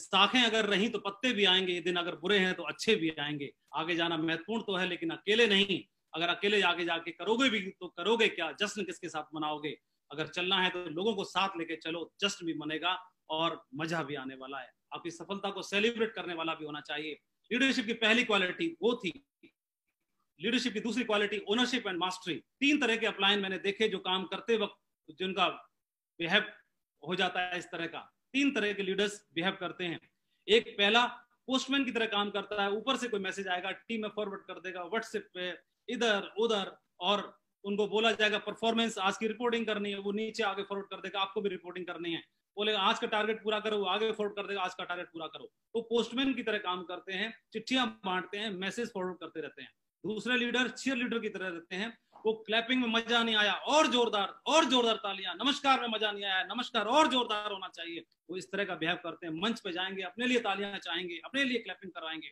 शाखें अगर रही तो पत्ते भी आएंगे, ये दिन अगर बुरे हैं तो अच्छे भी आएंगे। आगे जाना महत्वपूर्ण तो है लेकिन अकेले नहीं। अगर अकेले आगे जाके करोगे भी तो करोगे क्या, जश्न किसके साथ मनाओगे। अगर चलना है तो लोगों को साथ लेके चलो, जश्न भी मनेगा और मजा भी आने वाला है। आपकी सफलता को सेलिब्रेट करने वाला भी होना चाहिए। लीडरशिप की पहली क्वालिटी वो थी। लीडरशिप की दूसरी क्वालिटी ओनरशिप एंड मास्टरी। 3 तरह के अपलाइन मैंने देखे जो काम करते वक्त जिनका बिहेव हो जाता है इस तरह का। 3 तरह के लीडर्स बिहेव करते हैं। एक पहला पोस्टमैन की तरह काम करता है, ऊपर से कोई मैसेज आएगा टीम में फॉरवर्ड कर देगा व्हाट्सएप पे, इधर उधर, और उनको बोला जाएगा परफॉर्मेंस आज की रिपोर्टिंग करनी है, वो नीचे आगे फॉरवर्ड कर देगा आपको भी रिपोर्टिंग करनी है, बोलेगा आज का टारगेट पूरा करो, वो आगे फॉरवर्ड कर देगा आज का टारगेट पूरा करो। तो पोस्टमैन की तरह काम करते हैं, चिट्ठियां बांटते हैं, मैसेज फॉरवर्ड करते रहते हैं। दूसरे लीडर चीयर लीडर की तरह रहते हैं, वो क्लैपिंग में मजा नहीं आया और जोरदार तालियां, नमस्कार में मजा नहीं आया नमस्कार और जोरदार होना चाहिए, वो इस तरह का बिहेव करते हैं। मंच पे जाएंगे, अपने लिए तालियां चाहेंगे, अपने लिए क्लैपिंग करवाएंगे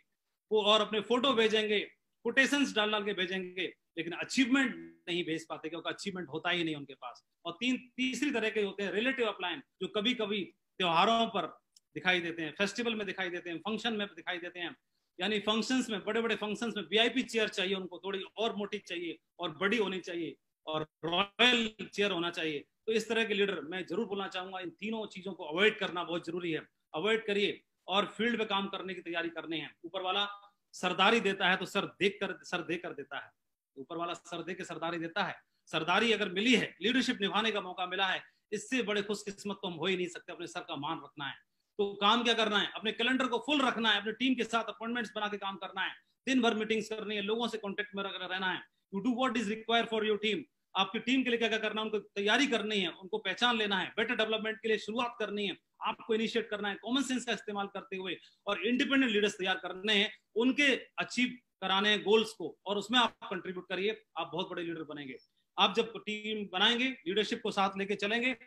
वो, और अपने फोटो भेजेंगे, कोटेशंस डाल के भेजेंगे, लेकिन अचीवमेंट नहीं भेज पाते क्योंकि अचीवमेंट होता ही नहीं उनके पास। और तीसरी तरह के होते हैं रिलेटिव अपलाइन, जो कभी कभी त्योहारों पर दिखाई देते हैं, फेस्टिवल में दिखाई देते हैं, फंक्शन में दिखाई देते हैं। यानी फंक्शंस में, बड़े बड़े फंक्शंस में वीआईपी चेयर चाहिए उनको, थोड़ी और मोटी चाहिए और बड़ी होनी चाहिए और रॉयल चेयर होना चाहिए। तो इस तरह के लीडर मैं जरूर बोलना चाहूंगा, इन तीनों चीजों को अवॉइड करना बहुत जरूरी है। अवॉइड करिए और फील्ड पे काम करने की तैयारी करनी है। ऊपर वाला सरदारी देता है तो सर देकर देता है। ऊपर वाला सर दे के सरदारी देता है। सरदारी अगर मिली है, लीडरशिप निभाने का मौका मिला है, इससे बड़े खुशकिस्मत तो हम हो ही नहीं सकते। अपने सर का मान रखना है। तो काम क्या करना है, अपने कैलेंडर को फुल रखना है, अपने टीम के साथ अपॉइंटमेंट्स बना के काम करना है, दिन भर मीटिंग्स करनी है, लोगों से कांटेक्ट में रहना है। You do what is required for your team. आपकी टीम के लिए क्या क्या करना है, उनको तैयारी करनी है, उनको पहचान लेना है, बेटर डेवलपमेंट के लिए शुरुआत करनी है, आपको इनिशिएट करना है कॉमन सेंस का इस्तेमाल करते हुए, और इंडिपेंडेंट लीडर्स तैयार करने हैं, उनके अचीव कराने हैं गोल्स को, और उसमें आप कंट्रीब्यूट करिए, आप बहुत बड़े लीडर बनेंगे। आप जब टीम बनाएंगे, लीडरशिप को साथ लेके चलेंगे,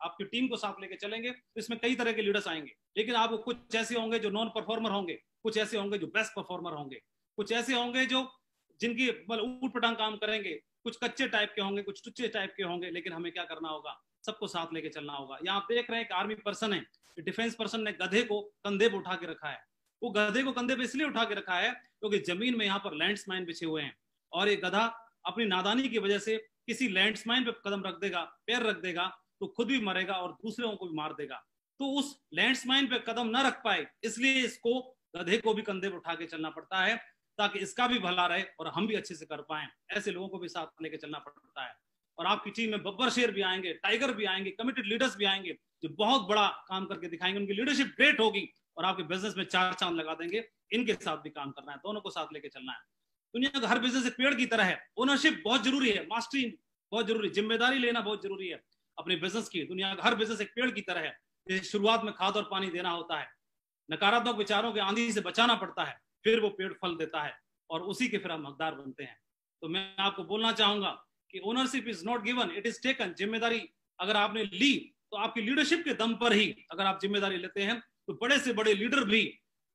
आपकी टीम को साथ लेके चलेंगे, तो इसमें कई तरह के लीडर्स आएंगे। लेकिन आप कुछ ऐसे होंगे जो नॉन परफॉर्मर होंगे, कुछ ऐसे होंगे जो बेस्ट परफॉर्मर होंगे, कुछ ऐसे होंगे जो जिनकी ऊट पटांग काम करेंगे, कुछ कच्चे टाइप के होंगे, कुछ टुच्चे टाइप के होंगे। लेकिन हमें क्या करना होगा, सबको साथ लेके चलना होगा। यहाँ आप देख रहे हैं एक आर्मी पर्सन है, डिफेंस पर्सन ने गधे को कंधे पे उठा के रखा है। वो गधे को कंधे पे इसलिए उठा के रखा है क्योंकि जमीन में यहाँ पर लैंड्स माइन बिछे हुए हैं, और ये गधा अपनी नादानी की वजह से किसी लैंडमाइन पे कदम रख देगा, पैर रख देगा, तो खुद भी मरेगा और दूसरों को भी मार देगा। तो उस लैंडमाइन पे कदम ना रख पाए, इसलिए इसको गधे को भी कंधे पर उठा के चलना पड़ता है, ताकि इसका भी भला रहे और हम भी अच्छे से कर पाए। ऐसे लोगों को भी साथ लेके चलना पड़ता है। और आपकी टीम में बब्बर शेर भी आएंगे, टाइगर भी आएंगे, कमिटेड लीडर्स भी आएंगे, जो बहुत बड़ा काम करके दिखाएंगे। उनकी लीडरशिप ग्रेट होगी और आपके बिजनेस में 4 चांद लगा देंगे। इनके साथ भी काम करना है, दोनों को साथ लेके चलना है। दुनिया का हर बिजनेस एक पेड़ की तरह है। ओनरशिप बहुत जरूरी है, मास्टरी बहुत जरूरी, जिम्मेदारी लेना बहुत जरूरी है अपने बिजनेस की। दुनिया का हर बिजनेस एक पेड़ की तरह है। शुरुआत में खाद और पानी देना होता है, नकारात्मक विचारों के आंधी से बचाना पड़ता है, फिर वो पेड़ फल देता है और उसी के फिर हम हकदार बनते हैं। तो मैं आपको बोलना चाहूंगा कि ownership is not given, it is taken. जिम्मेदारी अगर आपने ली तो आपकी लीडरशिप के दम पर ही अगर आप जिम्मेदारी लेते हैं तो बड़े से बड़े लीडर भी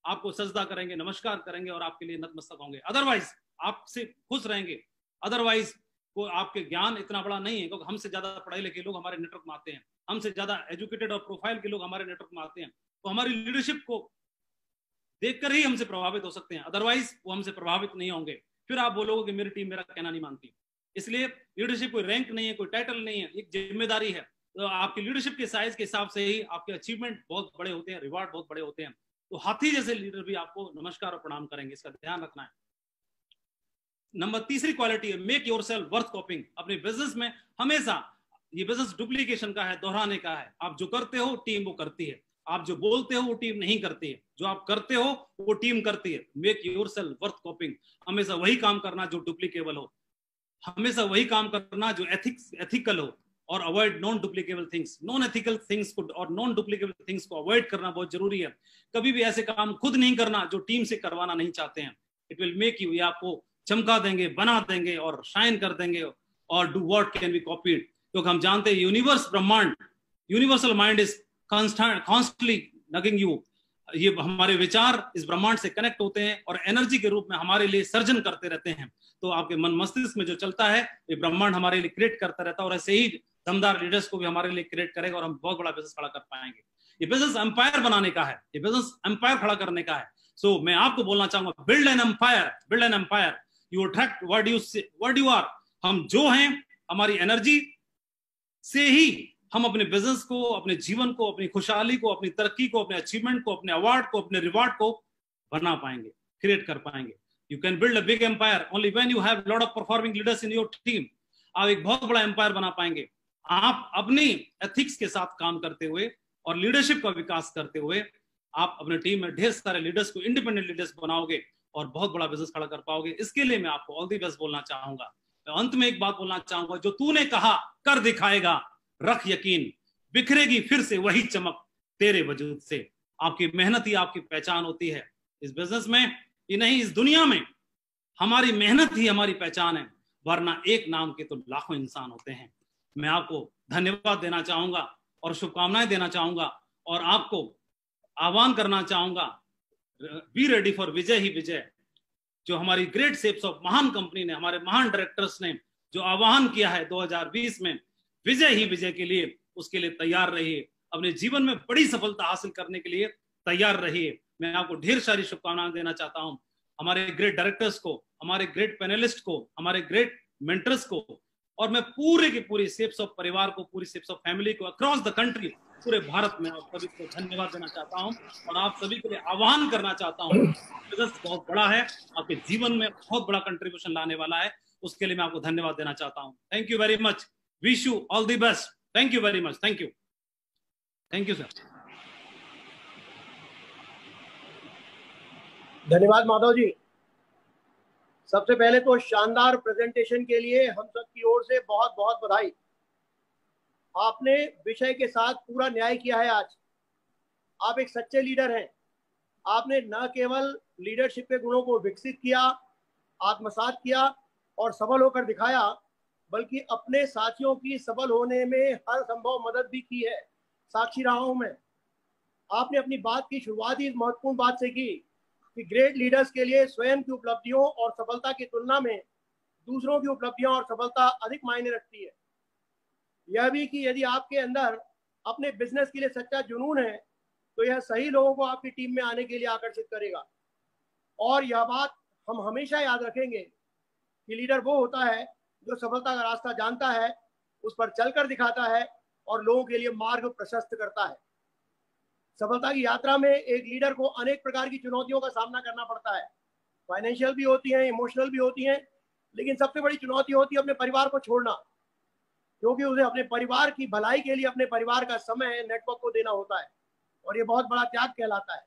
आपको सजदा करेंगे, नमस्कार करेंगे और आपके लिए नतमस्तक होंगे। अदरवाइज आपसे खुश रहेंगे। अदरवाइज को आपके ज्ञान इतना बड़ा नहीं है, क्योंकि हमसे ज्यादा पढ़े लिखे लोग हमारे नेटवर्क में आते हैं, हमसे ज्यादा एजुकेटेड और प्रोफाइल के लोग हमारे नेटवर्क में आते हैं। तो हमारी लीडरशिप को देखकर ही हमसे प्रभावित हो सकते हैं, अदरवाइज वो हमसे प्रभावित नहीं होंगे। फिर आप बोलोगे कि मेरी टीम मेरा कहना नहीं मानती। इसलिए लीडरशिप कोई रैंक नहीं है, कोई टाइटल नहीं है, एक जिम्मेदारी है। तो आपकी लीडरशिप के साइज के हिसाब से ही आपके अचीवमेंट बहुत बड़े होते हैं, रिवार्ड बहुत बड़े होते हैं। तो हाथी जैसे लीडर भी आपको नमस्कार और प्रणाम करेंगे, इसका ध्यान रखना है। नंबर तीसरी क्वालिटी है मेक योरसेल्फ वर्थ कॉपिंग। अपने बिजनेस में हमेशा, ये बिजनेस डुप्लीकेशन का है, दोहराने का है। आप जो करते हो टीम वो करती है, आप जो बोलते हो वो टीम नहीं करती है, जो आप करते हो वो टीम करती है। Make yourself worth कॉपिंग। हमेशा वही काम करना जो डुप्लीकेबल हो, हमेशा वही काम करना जो एथिकल हो, और avoid non duplicable things. Non ethical things को और नॉन डुप्लीकेबल थिंग्स को अवॉइड करना बहुत जरूरी है। कभी भी ऐसे काम खुद नहीं करना जो टीम से करवाना नहीं चाहते हैं। इट विल मेक यू, ये आपको चमका देंगे, बना देंगे और शाइन कर देंगे। और do what can be copied, क्योंकि हम जानते हैं यूनिवर्स, ब्रह्मांड, universal mind is constantly nagging you. ये हमारे विचार इस ब्रह्मांड से कनेक्ट होते हैं और एनर्जी के रूप में हमारे लिए सर्जन करते रहते हैं। तो आपके मन मस्तिष्क में जो चलता है ये ब्रह्मांड हमारे लिए क्रिएट करता रहता है, और ऐसे ही दमदार लीडर्स को भी हमारे लिए क्रिएट करेगा और हम बहुत बड़ा बिजनेस खड़ा कर पाएंगे। ये बिजनेस एम्पायर बनाने का है, ये बिजनेस एम्पायर खड़ा करने का है। सो मैं आपको बोलना चाहूंगा, build an empire, build an empire. You attract what you are. हम जो हैं, हमारी एनर्जी से ही हम अपने बिजनेस को, अपने जीवन को, अपनी खुशहाली को, अपनी तरक्की को, अपने अचीवमेंट को, अपने अवार्ड को, अपने रिवार्ड को बना पाएंगे, क्रिएट कर पाएंगे। You can build a big empire only when you have lot of performing leaders in your team. आप एक बहुत बड़ा एम्पायर बना पाएंगे आप अपनी एथिक्स के साथ काम करते हुए और लीडरशिप का विकास करते हुए। आप अपने टीम में ढेर सारे लीडर्स को इंडिपेंडेंट लीडर्स बनाओगे और बहुत बड़ा बिजनेस खड़ा कर पाओगे। इसके लिए मैं आपको ऑल द बेस्ट बोलना चाहूंगा। अंत में एक बात बोलना चाहूंगा, जो तूने कहा कर दिखाएगा, रख यकीन, बिखरेगी फिर से वही चमक तेरे वजूद से। आपकी मेहनत ही आपकी पहचान होती है। इस बिजनेस में ही नहीं, इस दुनिया में हमारी मेहनत ही हमारी पहचान है, वरना एक नाम के तो लाखों इंसान होते हैं। मैं आपको धन्यवाद देना चाहूंगा और शुभकामनाएं देना चाहूंगा और आपको आह्वान करना चाहूंगा, बी रेडी फॉर विजय ही विजय। जो हमारी ग्रेट शेप्स ऑफ महान कंपनी ने, हमारे महान डायरेक्टर्स ने जो आह्वान किया है 2020 में विजय ही विजय के लिए, उसके लिए तैयार रहिए। अपने जीवन में बड़ी सफलता हासिल करने के लिए तैयार रहिए। मैं आपको ढेर सारी शुभकामनाएं देना चाहता हूं, हमारे ग्रेट डायरेक्टर्स को, हमारे ग्रेट पैनलिस्ट को, हमारे ग्रेट मेंटर्स को, और मैं पूरे की पूरी शेप्स ऑफ परिवार को, पूरी शेप्स ऑफ फैमिली को अक्रॉस द कंट्री, पूरे भारत में आप सभी को धन्यवाद देना चाहता हूं और आप सभी के लिए आह्वान करना चाहता हूं। बिजनेस बहुत बड़ा है, आपके जीवन में बहुत बड़ा कंट्रीब्यूशन लाने वाला है, उसके लिए मैं आपको धन्यवाद देना चाहता हूं। Thank you very much, wish you all the best. Thank you very much, thank you sir. धन्यवाद माधव जी। सबसे पहले तो शानदार प्रेजेंटेशन के लिए हम सब की ओर से बहुत बहुत बधाई। आपने विषय के साथ पूरा न्याय किया है। आज आप एक सच्चे लीडर हैं। आपने न केवल लीडरशिप के गुणों को विकसित किया, आत्मसात किया और सफल होकर दिखाया, बल्कि अपने साथियों की सफल होने में हर संभव मदद भी की है। साक्षी रहा हूं मैं। आपने अपनी बात की शुरुआत ही इस महत्वपूर्ण बात से की कि ग्रेट लीडर्स के लिए स्वयं की उपलब्धियों और सफलता की तुलना में दूसरों की उपलब्धियां और सफलता अधिक मायने रखती है। यह भी कि यदि आपके अंदर अपने बिजनेस के लिए सच्चा जुनून है तो यह सही लोगों को आपकी टीम में आने के लिए आकर्षित करेगा। और यह बात हम हमेशा याद रखेंगे कि लीडर वो होता है जो सफलता का रास्ता जानता है, उस पर चलकर दिखाता है और लोगों के लिए मार्ग प्रशस्त करता है। सफलता की यात्रा में एक लीडर को अनेक प्रकार की चुनौतियों का सामना करना पड़ता है। फाइनेंशियल भी होती हैं, इमोशनल भी होती हैं, लेकिन सबसे बड़ी चुनौती होती है अपने परिवार को छोड़ना, क्योंकि उसे अपने परिवार की भलाई के लिए अपने परिवार का समय नेटवर्क को देना होता है, और ये बहुत बड़ा त्याग कहलाता है।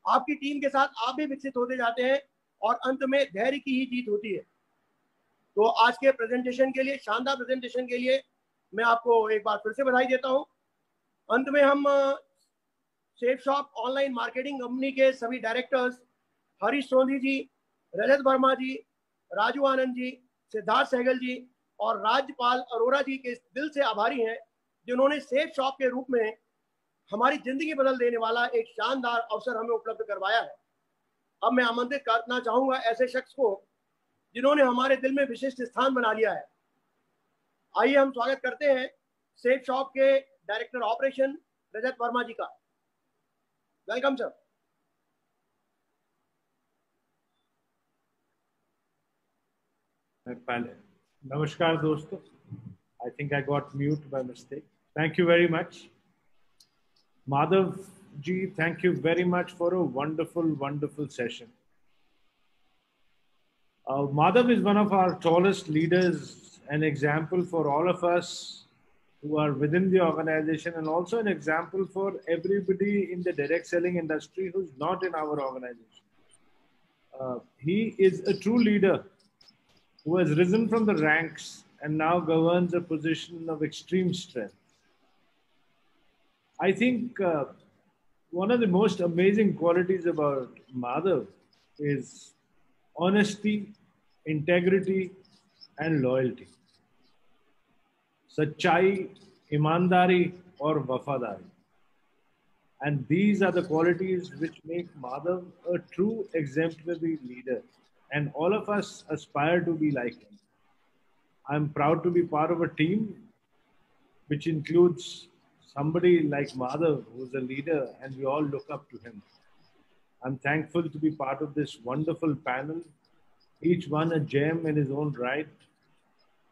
आपकी टीम के साथ आप भी विकसित होते जाते हैं और अंत में धैर्य की ही जीत होती है। तो आज के प्रेजेंटेशन के लिए, शानदार प्रेजेंटेशन के लिए मैं आपको एक बार फिर से बधाई देता हूं। अंत में हम safe shop online marketing company के सभी डायरेक्टर्स, हरीश सोंधी जी, रजत वर्मा जी, राजू आनंद जी, सिद्धार्थ सहगल जी और राज्यपाल अरोड़ा जी के दिल से आभारी हैं, जिन्होंने सेफ शॉप के रूप में हमारी जिंदगी बदल देने वाला एक शानदार अवसर हमें उपलब्ध करवाया है। अब मैं आमंत्रित करना चाहूंगा ऐसे शख्स को जिन्होंने हमारे दिल में विशिष्ट स्थान बना लिया है। आइए हम स्वागत करते हैं सेफ शॉप के डायरेक्टर ऑपरेशन रजत वर्मा जी का। Welcome sir. Namaskar दोस्तों, I think I got mute by mistake. Thank you very much. Madhav ji, thank you very much for a wonderful, wonderful session. Madhav is one of our tallest leaders, an example for all of us who are within the organization, and also an example for everybody in the direct selling industry who's not in our organization. He is a true leader who has risen from the ranks and now governs a position of extreme strength. I think one of the most amazing qualities about Madhav is honesty, integrity, and loyalty. Sachai, imandari, or wafadari. And these are the qualities which make Madhav a true exemplary leader. And all of us aspire to be like him. I'm proud to be part of a team which includes somebody like Madhav, who's a leader, and we all look up to him. I'm thankful to be part of this wonderful panel, each one a gem in his own right.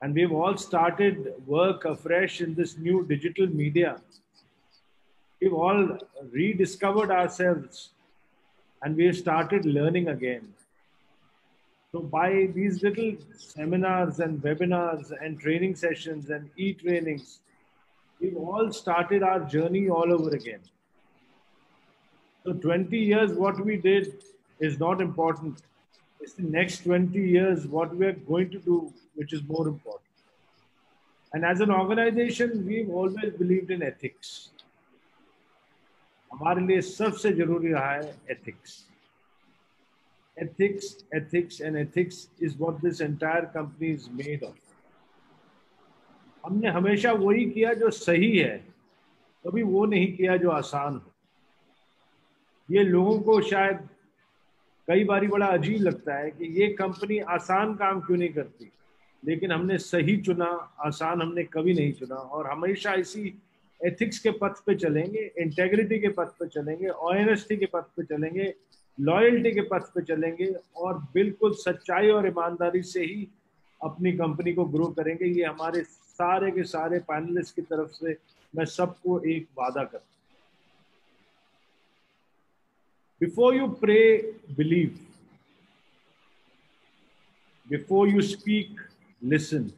And we've all started work afresh in this new digital media. We've all rediscovered ourselves and we've started learning again. So by these little seminars and webinars and training sessions and e-trainings, we've all started our journey all over again. So 20 years, what we did is not important. It's the next 20 years, what we're going to do, which is more important. And as an organization, we've always believed in ethics. हमारे लिए सबसे जरूरी रहा है ethics. Ethics, ethics, and ethics is what this entire company is made of. हमने हमेशा वही किया जो सही है, कभी वो नहीं किया जो आसान हो. ये लोगों को शायद कई बारी बड़ा अजीब लगता है कि ये कंपनी आसान काम क्यों नहीं करती, लेकिन हमने सही चुना, आसान हमने कभी नहीं चुना. और हमेशा इसी एथिक्स के पथ पे चलेंगे, इंटेग्रिटी के पथ पे चलेंगे, ऑनेस्टी के पथ पे चलेंगे, लॉयल्टी के पथ पे चलेंगे और बिल्कुल सच्चाई और ईमानदारी से ही अपनी कंपनी को ग्रो करेंगे. ये हमारे सारे के सारे पैनलिस्ट की तरफ से मैं सबको एक वादा करता हूं. Before you pray, believe. Before you speak, listen.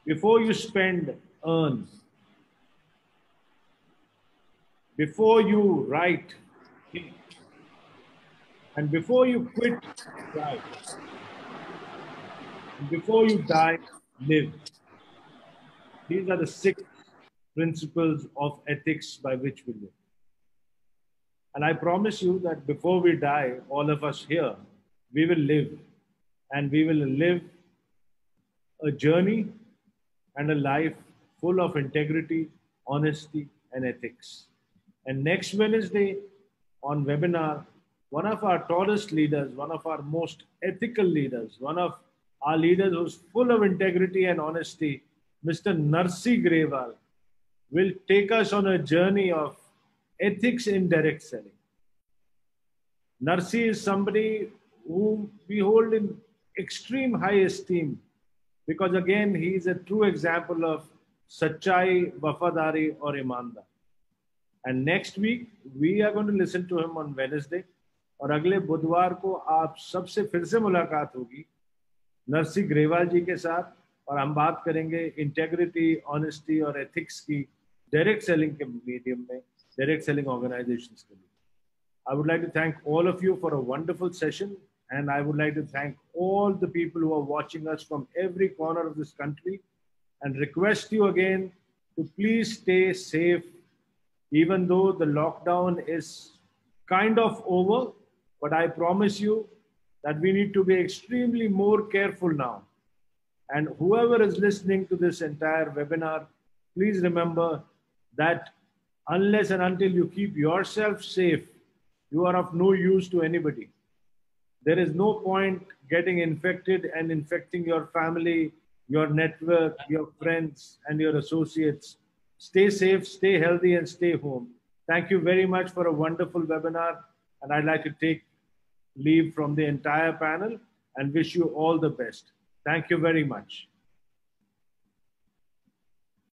Before you spend, earn. Before you write, think. And before you quit, try. And before you die, live. These are the 6 principles of ethics by which we live. And I promise you that before we die, all of us here, we will live. And we will live a journey and a life full of integrity, honesty, and ethics. And next Wednesday on webinar, one of our tallest leaders, one of our most ethical leaders, one of our leaders who's full of integrity and honesty, Mr. Narsi Grewal, will take us on a journey of ethics in direct selling. Narsi is somebody whom we hold in extreme high esteem, because again, he is a true example of Sachai, Wafadari or Imandar. And next week, we are going to listen to him on Wednesday. और अगले बुधवार को आप सबसे फिर से मुलाकात होगी नरसी ग्रेवाल जी के साथ, और हम बात करेंगे इंटेग्रिटी, ऑनेस्टी और एथिक्स की डायरेक्ट सेलिंग के मीडियम में, डायरेक्ट सेलिंग ऑर्गेनाइजेशंस के लिए. I would like to thank all of you for a wonderful session, and I would like to thank all the people who are watching us from every corner of this country, and request you again to please stay safe, even though the lockdown is kind of over. But I promise you that we need to be extremely more careful now. And whoever is listening to this entire webinar, please remember that unless and until you keep yourself safe, you are of no use to anybody. There is no point getting infected and infecting your family, your network, your friends, and your associates. Stay safe, stay healthy, and stay home. Thank you very much for a wonderful webinar. And I'd like to take leave from the entire panel and wish you all the best. Thank you very much.